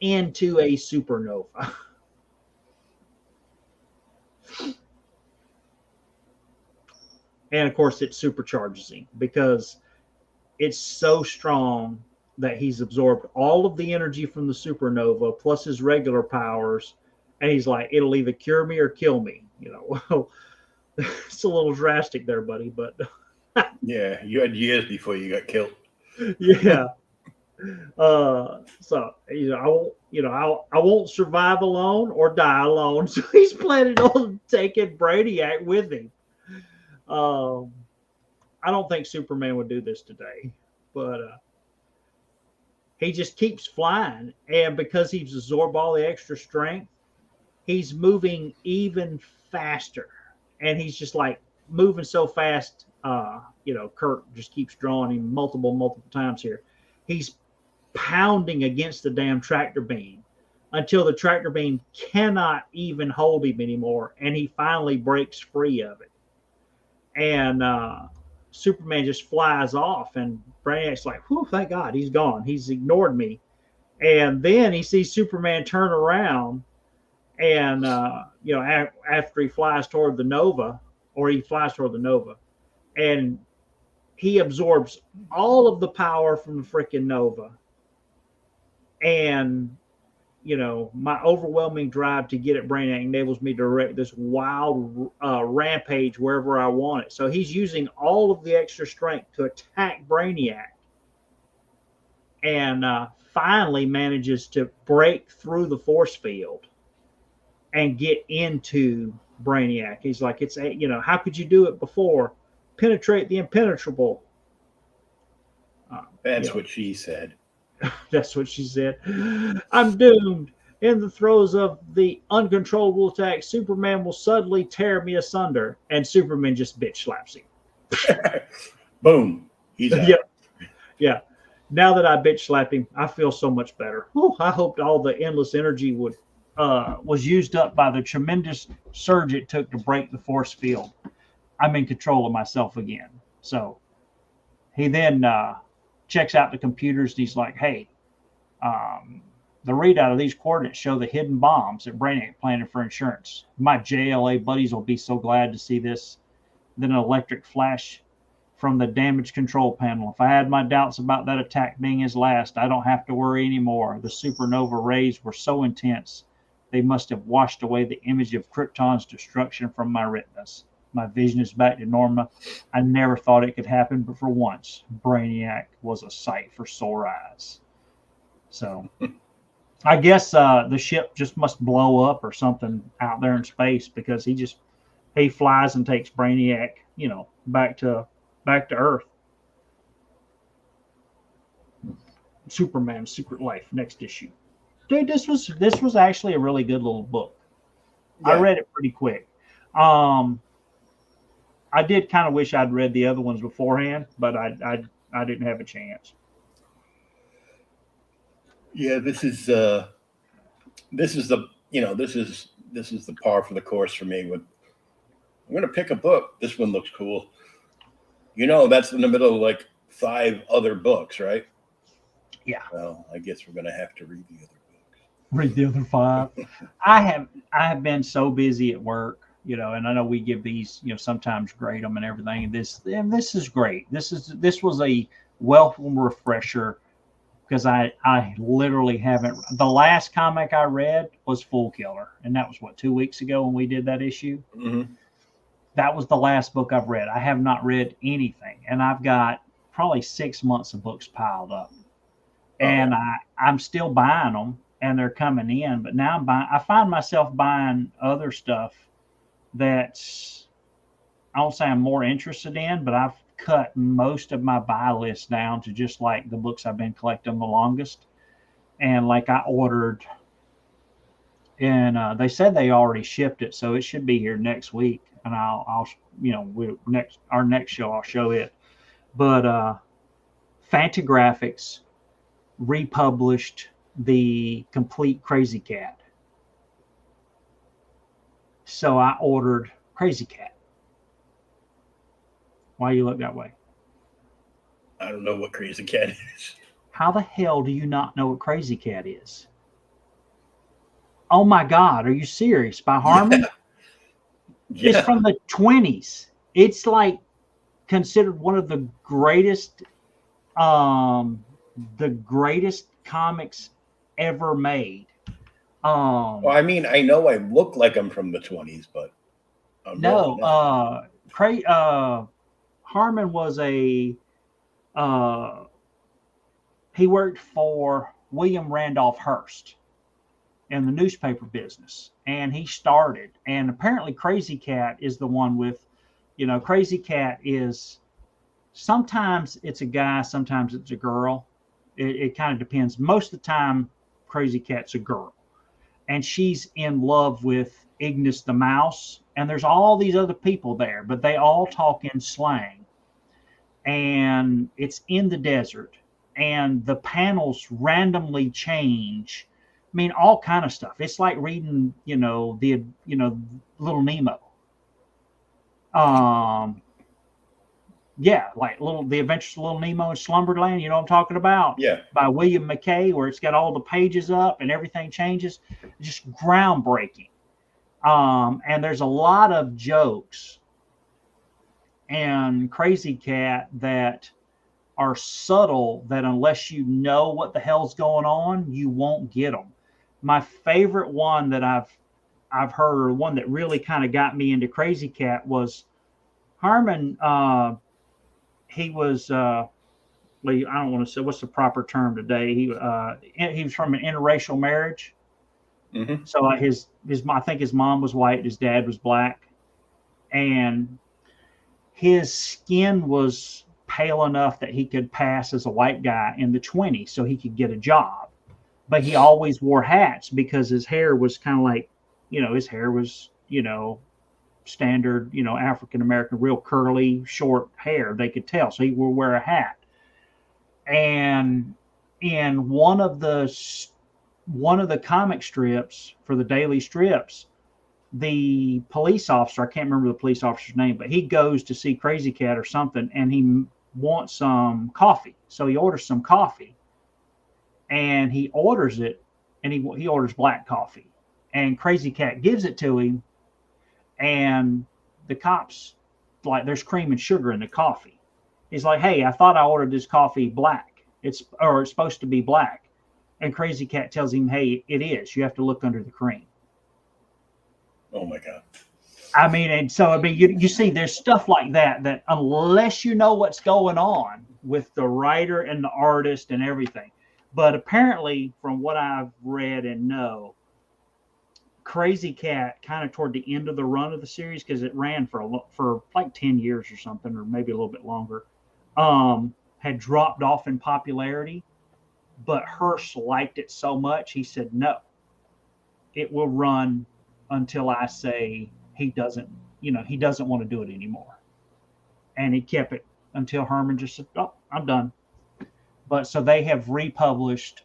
into a supernova. And of course, it supercharges him because it's so strong that he's absorbed all of the energy from the supernova plus his regular powers. And he's like, it'll either cure me or kill me. Well, it's a little drastic there, buddy, but yeah, you had years before you got killed. Yeah. So I won't survive alone or die alone. So he's planning on taking Brainiac with him. I don't think Superman would do this today, but he just keeps flying, and because he's absorbed all the extra strength, he's moving even faster, and he's just like moving so fast. Kurt just keeps drawing him multiple times here. He's pounding against the damn tractor beam until the tractor beam cannot even hold him anymore, and he finally breaks free of it. And Superman just flies off, and Brainiac's like, whew, thank God, he's gone. He's ignored me. And then he sees Superman turn around, and, after he flies toward the Nova, and he absorbs all of the power from the freaking Nova. And, my overwhelming drive to get at Brainiac enables me to direct this wild rampage wherever I want it. So he's using all of the extra strength to attack Brainiac, and finally manages to break through the force field and get into Brainiac. He's like, how could you do it before? Penetrate the impenetrable. That's what she said. That's what she said. I'm doomed. In the throes of the uncontrollable attack, Superman will suddenly tear me asunder. And Superman just bitch slaps him. Boom. He's out. Yeah. Now that I bitch slapped him, I feel so much better. Whew, I hoped all the endless energy was used up by the tremendous surge it took to break the force field. I'm in control of myself again. So he then checks out the computers, and he's like, hey, the readout of these coordinates show the hidden bombs that Brainiac planted for insurance. My JLA buddies will be so glad to see this. Then an electric flash from the damage control panel. If I had my doubts about that attack being his last, I don't have to worry anymore. The supernova rays were so intense, they must have washed away the image of Krypton's destruction from my retinas. My vision is back to normal. I never thought it could happen, but for once, Brainiac was a sight for sore eyes. So I guess the ship just must blow up or something out there in space, because he flies and takes Brainiac, back to Earth. Superman's Secret Life, next issue. Dude, this was actually a really good little book. Yeah. I read it pretty quick. I did kind of wish I'd read the other ones beforehand, but I didn't have a chance. Yeah, this is the par for the course for me. I'm going to pick a book. This one looks cool. That's in the middle of like 5 other books, right? Yeah. Well, I guess we're going to have to read the other books. Read the other 5. I have been so busy at work And I know we give these, sometimes grade them and everything. And this is great. This was a welcome refresher because I literally haven't. The last comic I read was Fool Killer, and that was what, 2 weeks ago when we did that issue. Mm-hmm. That was the last book I've read. I have not read anything, and I've got probably 6 months of books piled up, and I'm still buying them, and they're coming in. But now I find myself buying other stuff that's, I won't say I'm more interested in, but I've cut most of my buy list down to just like the books I've been collecting the longest. And like I ordered, and they said they already shipped it, so it should be here next week. And I'll our next show I'll show it. But Fantagraphics republished the complete Crazy Cat. So I ordered Crazy Cat. Why you look that way? I don't know what Crazy Cat is. How the hell do you not know what Crazy Cat is? Oh my God, are you serious? By Harmon? Yeah. It's from the 20s. It's like considered one of the greatest comics ever made. Well, I mean, I know I look like I'm from the 20s, but I'm really not. Harmon was he worked for William Randolph Hearst in the newspaper business, and he started, and apparently Crazy Cat is the one with, Crazy Cat is, sometimes it's a guy, sometimes it's a girl. It kind of depends. Most of the time, Crazy Cat's a girl, and she's in love with Ignis the Mouse, and there's all these other people there, but they all talk in slang, and it's in the desert, and the panels randomly change. I mean, all kind of stuff. It's like reading, Little Nemo. Yeah, like The Adventures of Little Nemo in Slumberland. You know what I'm talking about? Yeah. By William McKay, where it's got all the pages up and everything changes. Just groundbreaking. And there's a lot of jokes and Crazy Cat that are subtle, that unless you know what the hell's going on, you won't get them. My favorite one that I've heard, or one that really kind of got me into Crazy Cat, was Harmon. He was I don't want to say what's the proper term today. He was from an interracial marriage. Mm-hmm. So I think his mom was white, his dad was black, and his skin was pale enough that he could pass as a white guy in the 20s, so he could get a job. But he always wore hats because his hair was kind of like, his hair was, standard, African American, real curly, short hair. They could tell, so he would wear a hat. And in one of the comic strips for the daily strips, the police officer, I can't remember the police officer's name, but he goes to see Crazy Cat or something, and he wants some coffee. So he orders some coffee, and he orders it, and he orders black coffee, and Crazy Cat gives it to him, and the cops, like, there's cream and sugar in the coffee. He's like, "Hey, I thought I ordered this coffee black. It's supposed to be black." And Crazy Cat tells him, "Hey, it is. You have to look under the cream." Oh my God. I mean, and so, you see, there's stuff like that unless you know what's going on with the writer and the artist and everything. But apparently, from what I've read and know, Crazy Cat, kind of toward the end of the run of the series, because it ran for like 10 years or something, or maybe a little bit longer, had dropped off in popularity. But Hearst liked it so much, he said, "No, it will run until I say he doesn't want to do it anymore." And he kept it until Herman just said, "Oh, I'm done." But so they have republished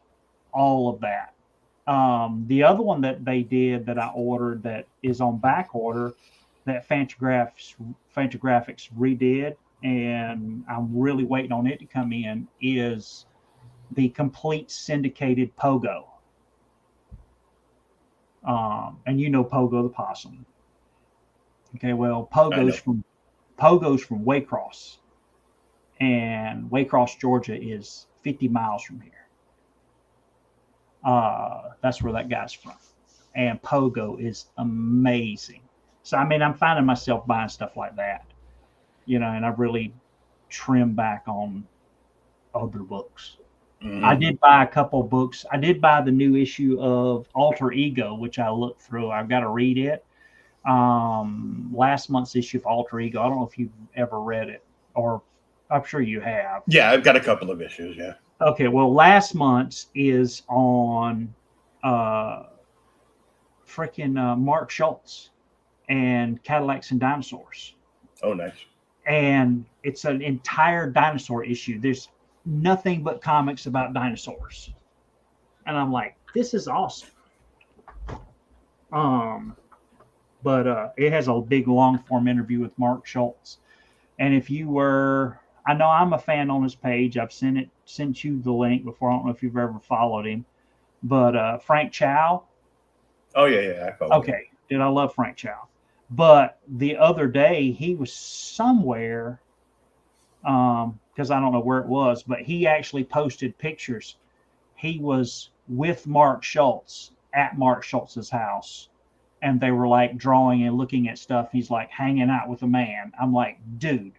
all of that. The other one that they did that I ordered that is on back order, that Fantagraphics redid, and I'm really waiting on it to come in, is the complete syndicated Pogo. And Pogo the Possum. Okay, well, I know. Pogo's from Waycross, and Waycross, Georgia, is 50 miles from here. That's where that guy's from, and Pogo is amazing. So I mean, I'm finding myself buying stuff like that, and I've really trimmed back on other books. Mhm. I did buy a couple books. I did buy the new issue of Alter Ego, which I looked through. I've got to read it. Last month's issue of Alter Ego. I don't know if you've ever read it, or I'm sure you have. Yeah, I've got a couple of issues. Yeah. Okay, well, last month's is on freaking Mark Schultz and Cadillacs and Dinosaurs. Oh, nice. And it's an entire dinosaur issue. There's nothing but comics about dinosaurs. And I'm like, this is awesome. But it has a big long form interview with Mark Schultz. And if you were, I know I'm a fan on his page. I've sent you the link before. I don't know if you've ever followed him, but Frank Chow. Oh yeah. I follow. Okay, dude, I love Frank Chow. But the other day he was somewhere, because I don't know where it was, but he actually posted pictures. He was with Mark Schultz at Mark Schultz's house, and they were like drawing and looking at stuff. He's like hanging out with a man. I'm like, dude,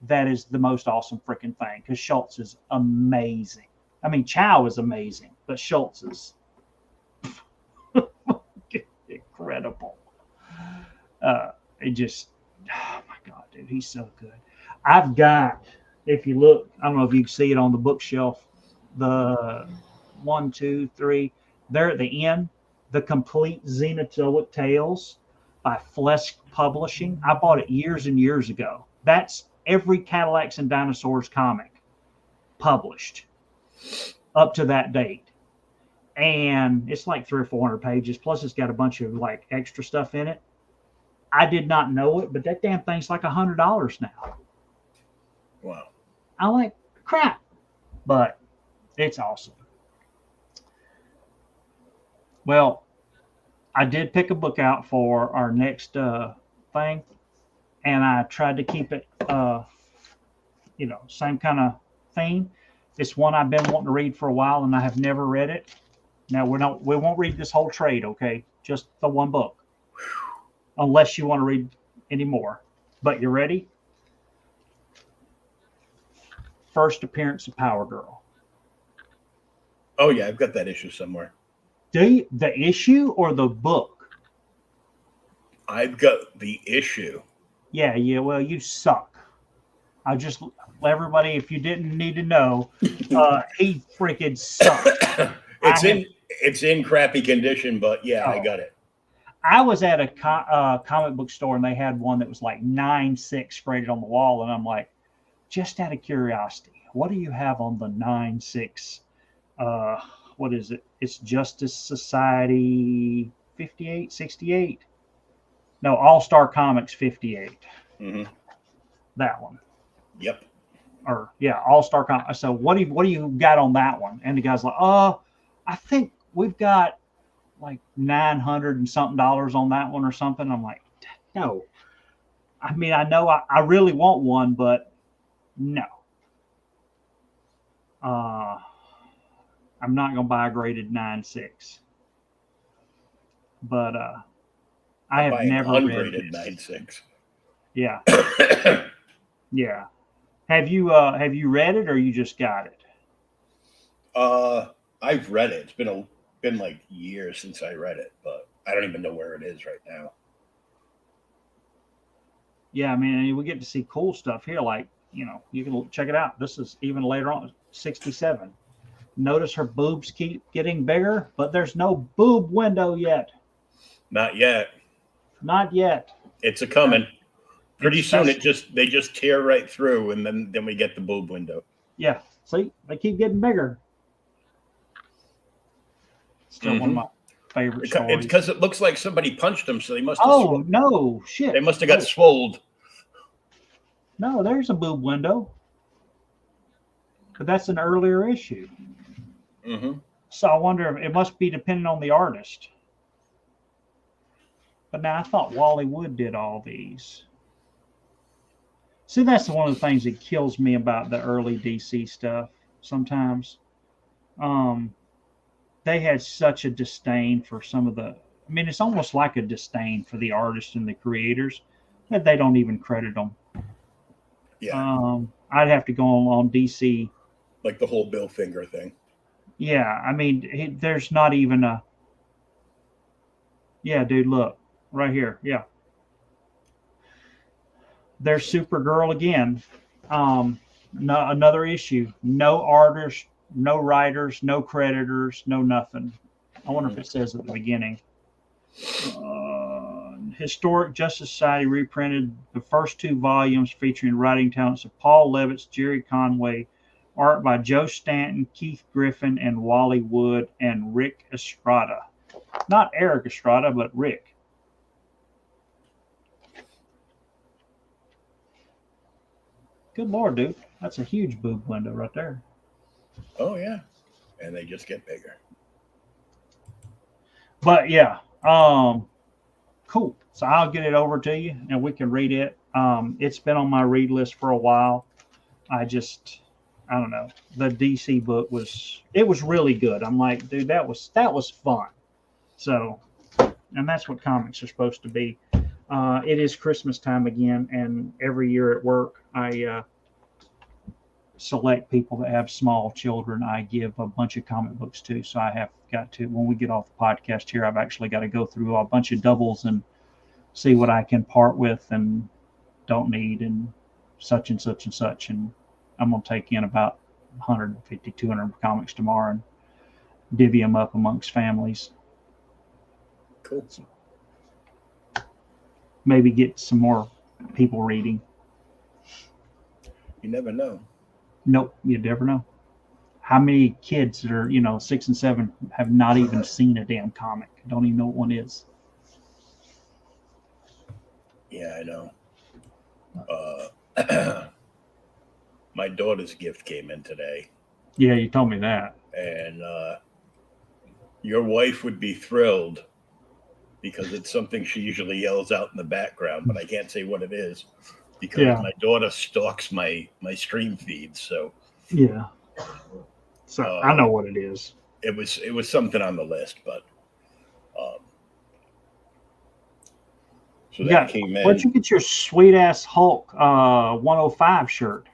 that is the most awesome freaking thing, because Schultz is amazing. I mean, Chow is amazing, but Schultz is incredible. It just, oh my God, dude, he's so good. I've got, if you look, I don't know if you can see it on the bookshelf, the 1, 2, 3, there at the end, the complete Xenozoic Tales by Flesk Publishing. I bought it years and years ago. That's every Cadillacs and Dinosaurs comic published up to that date. And it's like 300 or 400 pages. Plus, it's got a bunch of like extra stuff in it. I did not know it, but that damn thing's like $100 now. Wow. I'm like, crap, but it's awesome. Well, I did pick a book out for our next thing, and I tried to keep it, same kind of theme. It's one I've been wanting to read for a while, and I have never read it. Now we won't read this whole trade, okay? Just the one book, unless you want to read any more. But you ready? First appearance of Power Girl. Oh yeah, I've got that issue somewhere. Do you, the issue or the book? I've got the issue. Yeah. Well, you suck. I just let everybody, if you didn't need to know, he freaking sucks. It's in crappy condition, but yeah, I got it. I was at a comic book store, and they had one that was like 9.6 sprayed on the wall, and I'm like, just out of curiosity, what do you have on the 9.6? What is it? It's Justice Society 58, 68. No, All-Star Comics 58. Mm-hmm. That one. Yep. Or yeah, All-Star Comics. So what do you got on that one? And the guy's like, I think we've got like $900 and something on that one or something. I'm like, no. I mean, I know I really want one, but no. I'm not going to buy a graded 9.6. But I have never read ungraded 9.6. Yeah. Yeah. Have you read it, or you just got it? I've read it. It's been like years since I read it, but I don't even know where it is right now. Yeah, I mean, we get to see cool stuff here. Like, you can check it out. This is even later on, 67. Notice her boobs keep getting bigger, but there's no boob window yet. Not yet. Not yet. It's a coming. Pretty soon they just tear right through, and then we get the boob window. Yeah. See, they keep getting bigger. Still one of my favorite stories. It's because it looks like somebody punched them, so they must have no, shit. They must have got swolled. No, there's a boob window. But that's an earlier issue. Mm-hmm. So I wonder if it must be depending on the artist. But now I thought Wally Wood did all these. See, that's one of the things that kills me about the early DC stuff sometimes. Um, they had such a disdain for some of the. I mean, it's almost like a disdain for the artists and the creators that they don't even credit them. Yeah, I'd have to go on DC. like the whole Bill Finger thing. Yeah, I mean, there's not even a. Yeah, dude, look right here. Yeah, there's Supergirl again. No, another issue. No artists, no writers, no creditors, no nothing. I wonder if it says at the beginning. Historic Justice Society reprinted the first 2 volumes featuring writing talents of Paul Levitz, Jerry Conway, art by Joe Stanton, Keith Griffin, and Wally Wood, and Rick Estrada. Not Eric Estrada, but Rick. Good Lord, dude. That's a huge boob window right there. Oh yeah, and they just get bigger. But yeah, cool. So I'll get it over to you and we can read it. It's been on my read list for a while. I don't know. The DC book was really good. I'm like, dude, that was fun. So, and that's what comics are supposed to be. It is Christmas time again, and every year at work, I select people that have small children. I give a bunch of comic books to. So I have got to, when we get off the podcast here, I've actually got to go through a bunch of doubles and see what I can part with and don't need and such and such and such. And I'm going to take in about 150, 200 comics tomorrow and divvy them up amongst families. Cool. Maybe get some more people reading. You never know. Nope, you never know. How many kids that are, 6 and 7 have not even seen a damn comic? Don't even know what one is. Yeah, I know. My daughter's gift came in today, Yeah, you told me that. and your wife would be thrilled because it's something she usually yells out in the background, but I can't say what it is because Yeah. my daughter stalks my stream feeds. So Yeah. So I know what it is. it was something on the list, but so that came in. Where'd you get your sweet ass Hulk 105 shirt?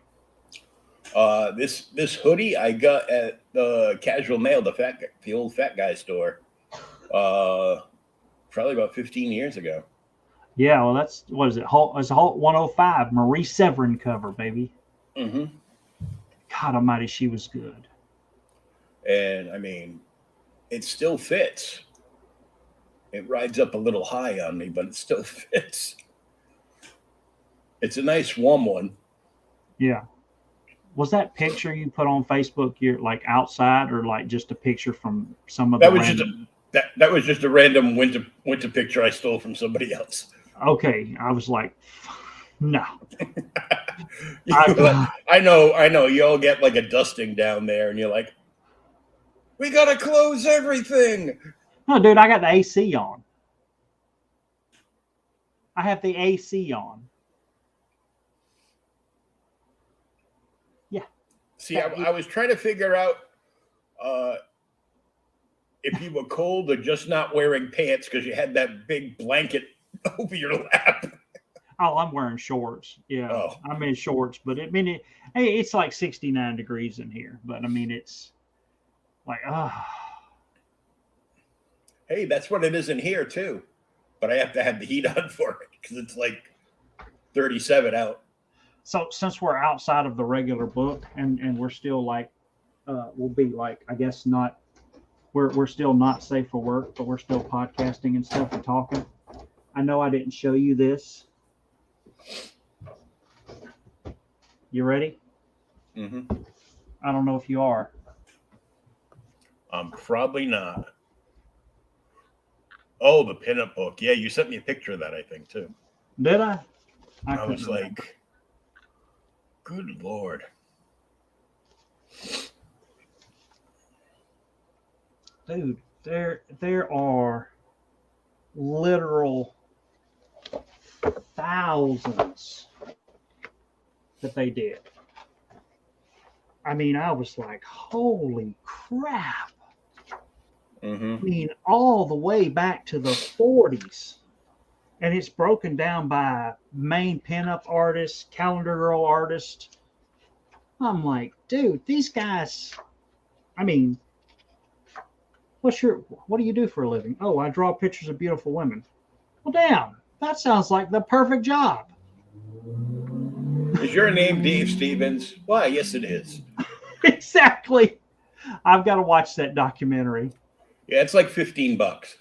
This hoodie I got at the Casual Mail, the old fat guy store, probably about 15 years ago. Yeah, well, that's what is it? It's a Hulk 105 Marie Severin cover, baby. Mm-hmm. God Almighty, she was good. And I mean, it still fits. It rides up a little high on me, but it still fits. It's a nice warm one. Yeah. Was that picture you put on Facebook you're like outside or like just a picture from some of That the was random... that was just a random winter picture I stole from somebody else. Okay, I was like, no. I know. You all get like a dusting down there, and you're like, we gotta close everything. No, dude, I got the AC on. I have the AC on. Yeah. See, I was trying to figure out if you were cold or just not wearing pants because you had that big blanket over your lap. Oh, I'm wearing shorts. Yeah, Oh. I'm in shorts, but it's like 69 degrees in here. But I mean, it's like, Hey, that's what it is in here too. But I have to have the heat on for it because it's like 37 out. So since we're outside of the regular book and we're still like, we'll be like, I guess not, we're still not safe for work, but we're still podcasting and stuff and talking. I know I didn't show you this. You ready? Mm-hmm. I don't know if you are. I'm probably not. Oh, the pinup book. Yeah, you sent me a picture of that, I think, too. Did I? I was couldn't remember. like, good Lord. Dude, there are literal thousands that they did. I mean, I was like, holy crap. Mm-hmm. I mean, all the way back to the 40s. And it's broken down by main pinup artist, calendar girl artist. I'm like, dude, these guys, I mean, what do you do for a living? Oh, I draw pictures of beautiful women. Well, damn, that sounds like the perfect job. Is your name Dave Stevens? Why, yes, it is. Exactly. I've got to watch that documentary. Yeah, it's like $15.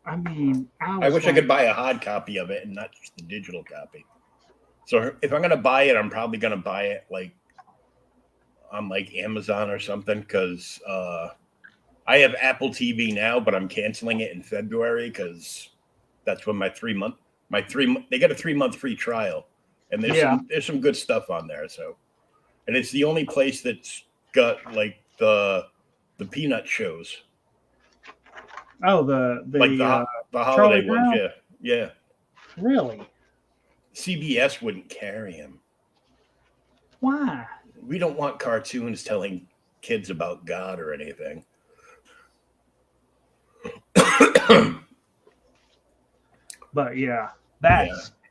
I mean, I wish I could buy a hard copy of it and not just the digital copy. So if I'm gonna buy it, I'm probably gonna buy it like on like Amazon or something, because I have Apple TV now, but I'm canceling it in February because that's when they get a 3-month free trial, and there's some good stuff on there. So, and it's the only place that's got like the Peanut shows. Oh, the holiday Charlie ones, Brown? yeah. Really? CBS wouldn't carry him. Why? We don't want cartoons telling kids about God or anything. But yeah,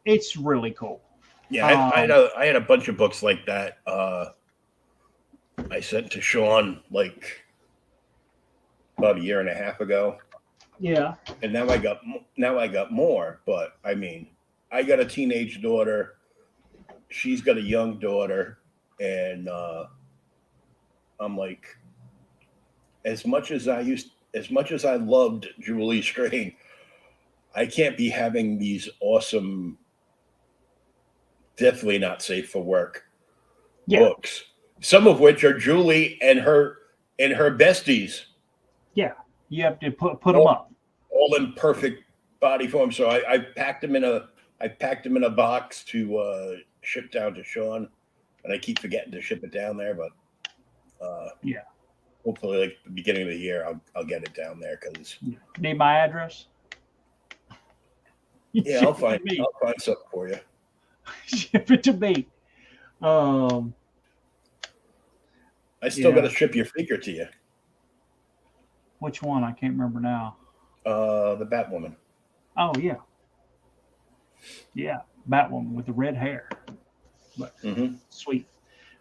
it's really cool. Yeah, I had a bunch of books like that. I sent to Sean like about a year and a half ago. Yeah. And now I got more. But I mean, I got a teenage daughter. She's got a young daughter, and I'm like, as much as I loved Julie Strain, I can't be having these awesome, definitely not safe for work books. Some of which are Julie and her besties. Yeah, you have to put them up. All in perfect body form. So I packed them in a box to ship down to Sean, and I keep forgetting to ship it down there. But hopefully, like the beginning of the year, I'll get it down there. Because need my address. Yeah, I'll find something for you. Ship it to me. I still got to ship your figure to you. Which one? I can't remember now. The Batwoman. Oh yeah, Batwoman with the red hair. But sweet.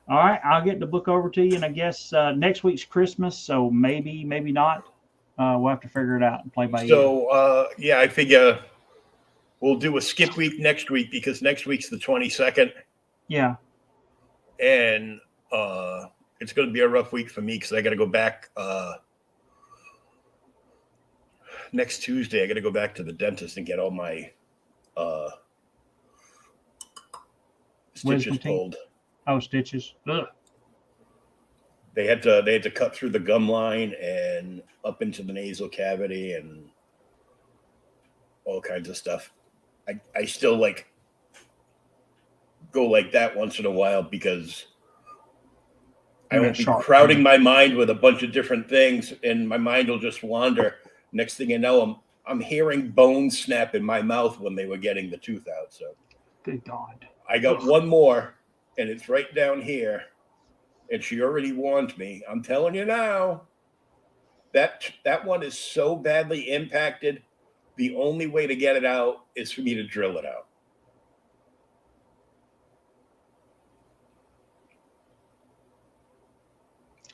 All right, I'll get the book over to you, and I guess next week's Christmas, so maybe not. We'll have to figure it out and play by ear. So I figure we'll do a skip week next week, because next week's the 22nd. Yeah. And it's going to be a rough week for me because I got to go back next Tuesday. I got to go back to the dentist and get all my stitches pulled. Oh, stitches. Ugh. They had to cut through the gum line and up into the nasal cavity and all kinds of stuff. I still go like that once in a while because I won't be crowding my mind with a bunch of different things, and my mind will just wander. Next thing you know, I'm hearing bones snap in my mouth when they were getting the tooth out. So, good God, I got one more, and it's right down here. And she already warned me. I'm telling you now, that one is so badly impacted. The only way to get it out is for me to drill it out.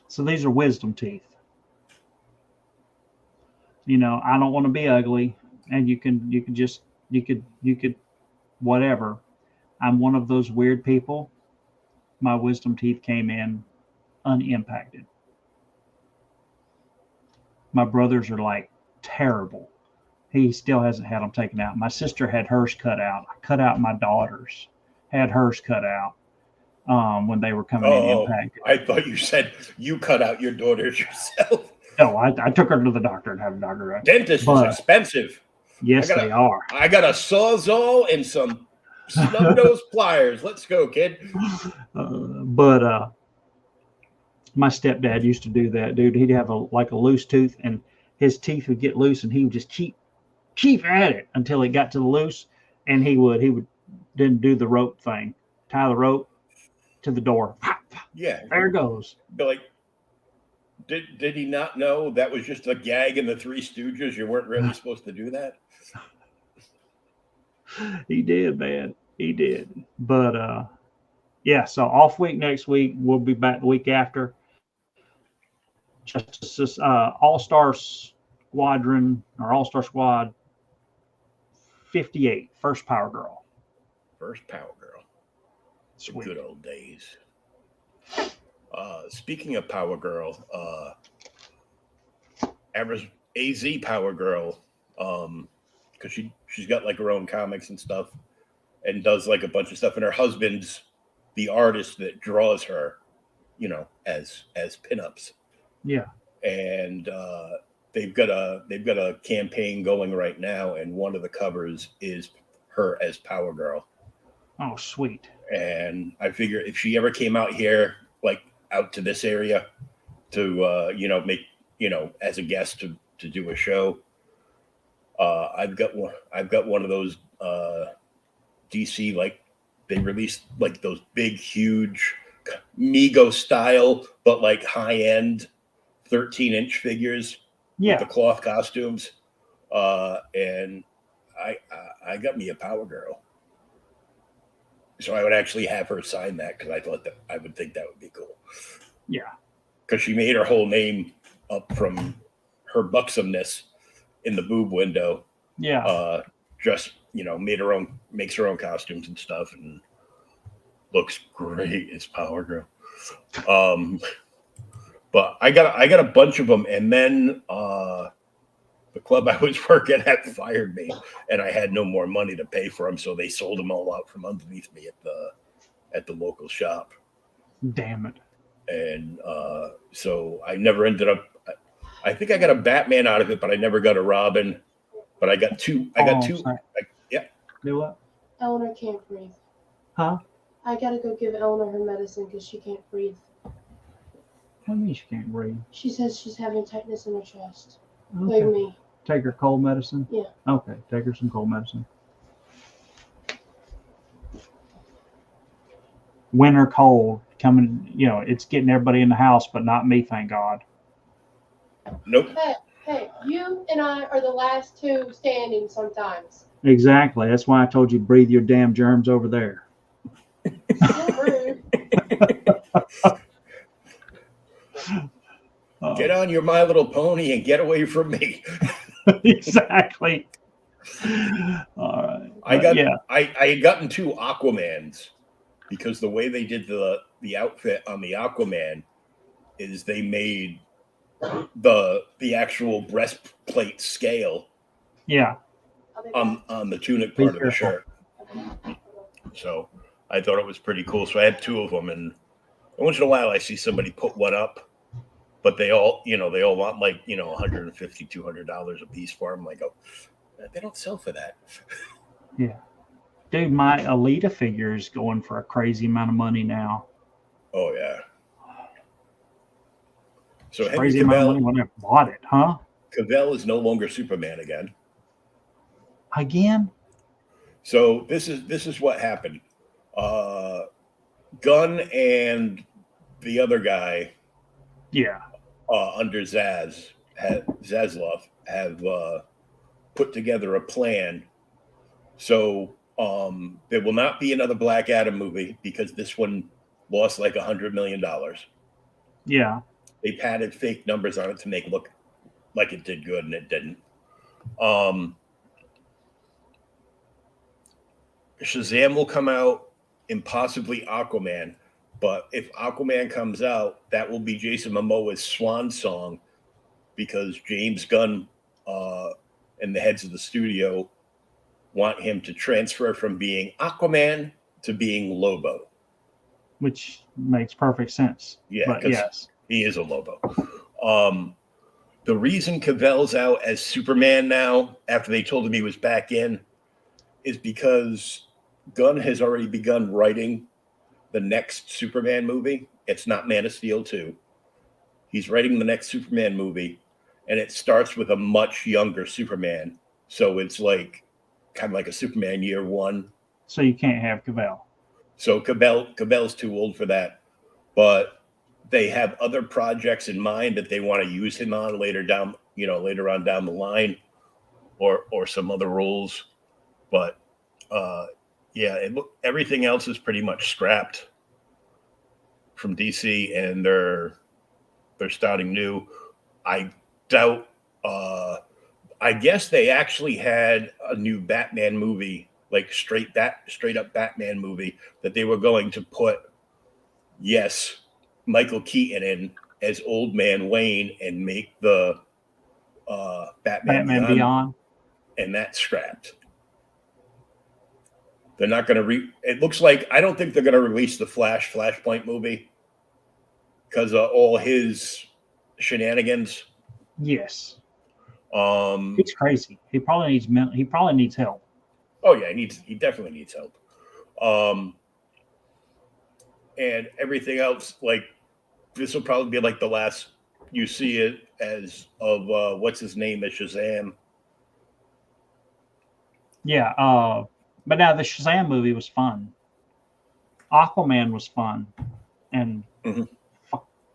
So these are wisdom teeth. You know, I don't want to be ugly, and you could whatever. I'm one of those weird people. My wisdom teeth came in unimpacted. My brothers are like terrible. He still hasn't had them taken out. My sister had hers cut out. I cut out my daughter's, had hers cut out when they were coming in impacted. I thought you said you cut out your daughter's yourself. No, I took her to the doctor and had a doctor. Dentist is expensive. Yes, they are. I got a Sawzall and some snub-nosed pliers. Let's go, kid. But my stepdad used to do that, dude. He'd have a loose tooth, and his teeth would get loose, and he would just keep at it until it got to the loose, and he would didn't do the rope thing, tie the rope to the door. Yeah. There it goes. But like, did he not know that was just a gag in the Three Stooges? You weren't really supposed to do that. He did, man. He did. But yeah, so off week next week. We'll be back the week after. Just All-Star Squadron or All-Star Squad 58, first Power Girl. First Power Girl. Sweet. Good old days. Speaking of Power Girl, AZ Power Girl, because she's got like her own comics and stuff, and does like a bunch of stuff. And her husband's the artist that draws her, as pinups. Yeah. And they've got a campaign going right now, and one of the covers is her as Power Girl. Oh, sweet. And I figure if she ever came out here, like out to this area to make, as a guest to do a show, I've got one of those DC, like they released like those big huge Mego style but like high end 13-inch figures with the cloth costumes, and I got me a Power Girl. So I would actually have her sign that, because I thought that I would think that would be cool. Yeah. Because she made her whole name up from her buxomness in the boob window. Yeah. Just, makes her own costumes and stuff, and looks great as Power Girl. But I got a bunch of them, and then the club I was working at fired me, and I had no more money to pay for them, so they sold them all out from underneath me at the local shop. Damn it. And so I never ended up. I think I got a Batman out of it, but I never got a Robin. But I got two. Yeah. Do what? Eleanor can't breathe. Huh? I gotta go give Eleanor her medicine because she can't breathe. What do you mean she can't breathe? She says she's having tightness in her chest. Okay. Like me. Take her cold medicine? Yeah. Okay, take her some cold medicine. Winter cold coming, it's getting everybody in the house, but not me, thank God. Nope. Hey, you and I are the last two standing sometimes. Exactly. That's why I told you breathe your damn germs over there. Rude. Get on your My Little Pony and get away from me. Exactly. All right. I had gotten two Aquamans, because the way they did the outfit on the Aquaman is they made the actual breastplate scale Yeah. on the tunic part of the shirt. So I thought it was pretty cool. So I had two of them, and once in a while I see somebody put one up, but they all want like, $150, $200 a piece for them. Like, oh, they don't sell for that. Yeah. Dude, my Alita figure is going for a crazy amount of money now. Oh yeah. So Henry Crazy amount of money Cavill, when I bought it, huh? Cavill is no longer Superman again. Again? So this is what happened. Gunn and the other guy, Yeah. under Zaslav, have put together a plan. So there will not be another Black Adam movie, because this one lost like $100 million. Yeah. They padded fake numbers on it to make it look like it did good, and it didn't. Shazam will come out, and possibly Aquaman. But if Aquaman comes out, that will be Jason Momoa's swan song, because James Gunn and the heads of the studio want him to transfer from being Aquaman to being Lobo. Which makes perfect sense. Yeah, but 'cause yes. he is a Lobo. The reason Cavill's out as Superman now, after they told him he was back in, is because Gunn has already begun writing the next Superman movie. It's not Man of Steel 2. He's writing the next Superman movie, and it starts with a much younger Superman. So it's like kind of like a Superman Year One. So you can't have Cavell. So Cabell's too old for that, but they have other projects in mind that they want to use him on later on down the line, or some other roles. But yeah, everything else is pretty much scrapped from DC, and they're starting new. I doubt. I guess they actually had a new Batman movie, like straight up Batman movie that they were going to put, yes, Michael Keaton in as Old Man Wayne and make the Batman Beyond, and that's scrapped. They're not going to it looks like, I don't think they're going to release the Flashpoint movie because of all his shenanigans. Yes. It's crazy. He probably needs help. Oh yeah, he definitely needs help. And everything else, like, this will probably be like the last you see it as of what's his name as Shazam. Yeah, but now the Shazam movie was fun. Aquaman was fun, and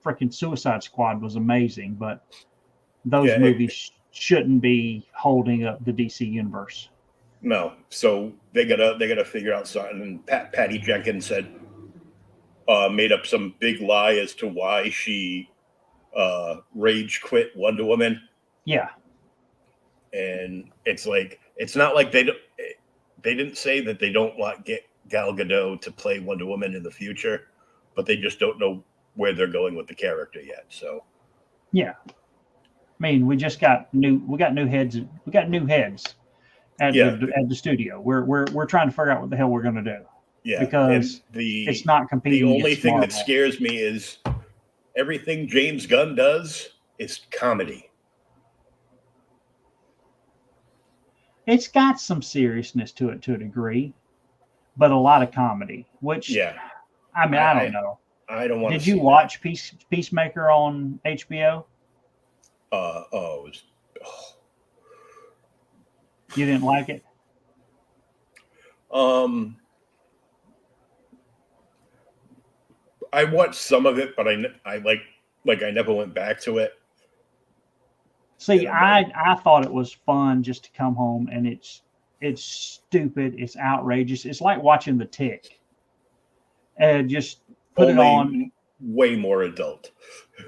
freaking Suicide Squad was amazing. But those movies shouldn't be holding up the DC universe. No, so they gotta figure out something. And Patty Jenkins said made up some big lie as to why she rage quit Wonder Woman. Yeah, and it's like, it's not like they didn't say that they don't want Gal Gadot to play Wonder Woman in the future, but they just don't know where they're going with the character yet. So yeah. I mean, we got new heads. We got new heads at the studio. We're trying to figure out what the hell we're going to do. Yeah, because it's not competing. The only thing that scares me is everything James Gunn does is comedy. It's got some seriousness to it to a degree, but a lot of comedy. Which I mean, I don't know. I don't want. Did you watch Peacemaker on HBO? You didn't like it? I watched some of it, but I never went back to it. See, I thought it was fun just to come home, and it's stupid, it's outrageous. It's like watching The Tick. And just put it on. Way more adult.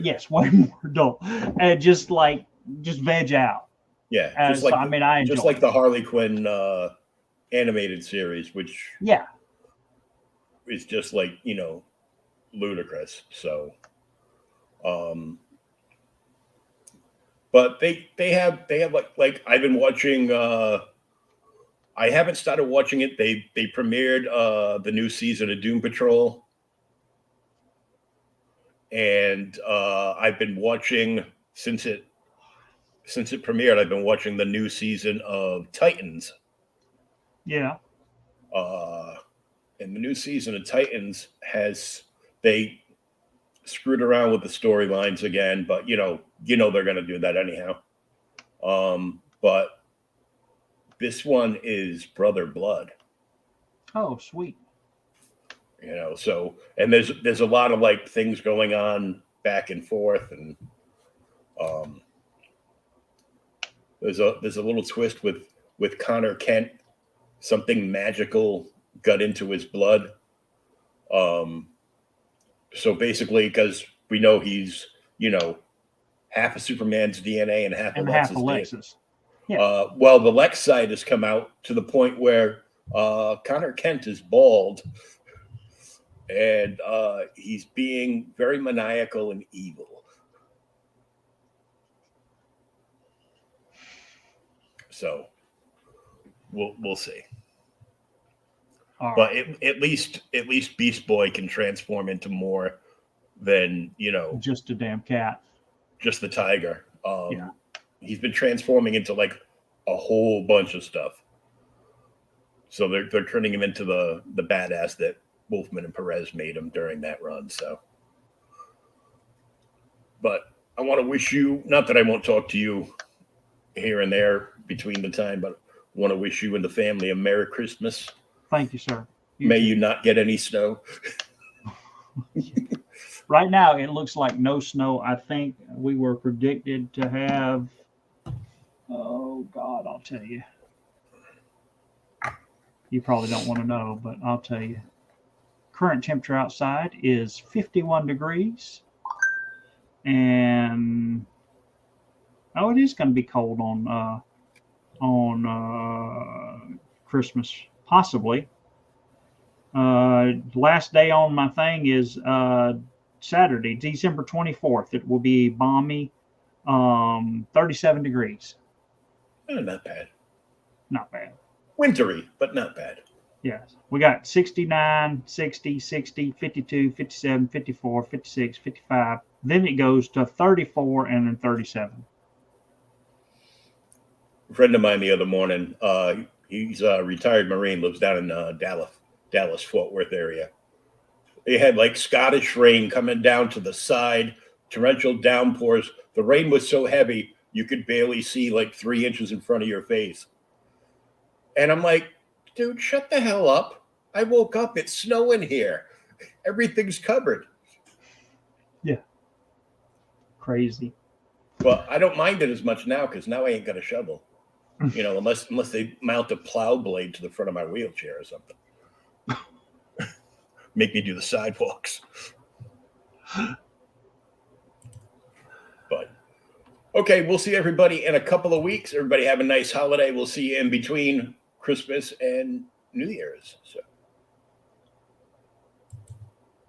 Yes, way more adult. And just veg out. Yeah, I enjoy just like the Harley Quinn animated series, which is just like, ludicrous. So, but they have like I've been watching. I haven't started watching it. They premiered the new season of Doom Patrol. And I've been watching since it premiered. I've been watching the new season of Titans. Yeah. And the new season of Titans they screwed around with the storylines again, but they're going to do that anyhow. But this one is Brother Blood. Oh, sweet. So, and there's a lot of like things going on back and forth, and there's a little twist with Connor Kent. Something magical got into his blood. So basically, because we know he's half of Superman's DNA and half of Lex's. Yeah. Well, the Lex side has come out to the point where Connor Kent is bald. And he's being very maniacal and evil. So we'll see. But at least Beast Boy can transform into more than just a damn cat, just the tiger. He's been transforming into like a whole bunch of stuff. So they're turning him into the badass that Wolfman and Perez made him during that run. So, but I want to wish you, not that I won't talk to you here and there between the time, but Want to wish you and the family a Merry Christmas. Thank you, sir. May you not get any snow. Right now, it looks like no snow. I think we were predicted to have, oh God, I'll tell you. You probably don't want to know, but I'll tell you. Current temperature outside is 51 degrees. And, oh, it is going to be cold on Christmas, possibly. Last day on my thing is Saturday, December 24th. It will be balmy, 37 degrees. Oh, not bad. Not bad. Wintry, but not bad. Yes. We got 69, 60, 60, 52, 57, 54, 56, 55. Then it goes to 34 and then 37. A friend of mine the other morning, he's a retired Marine, lives down in Dallas, Fort Worth area. They had like Scottish rain coming down to the side, torrential downpours. The rain was so heavy, you could barely see like 3 inches in front of your face. And I'm like, dude, shut the hell up. I woke up, it's snowing here. Everything's covered. Yeah. Crazy. But I don't mind it as much now because now I ain't got a shovel. Unless they mount a plow blade to the front of my wheelchair or something. Make me do the sidewalks. But okay, we'll see everybody in a couple of weeks. Everybody have a nice holiday. We'll see you in between Christmas and New Year's. So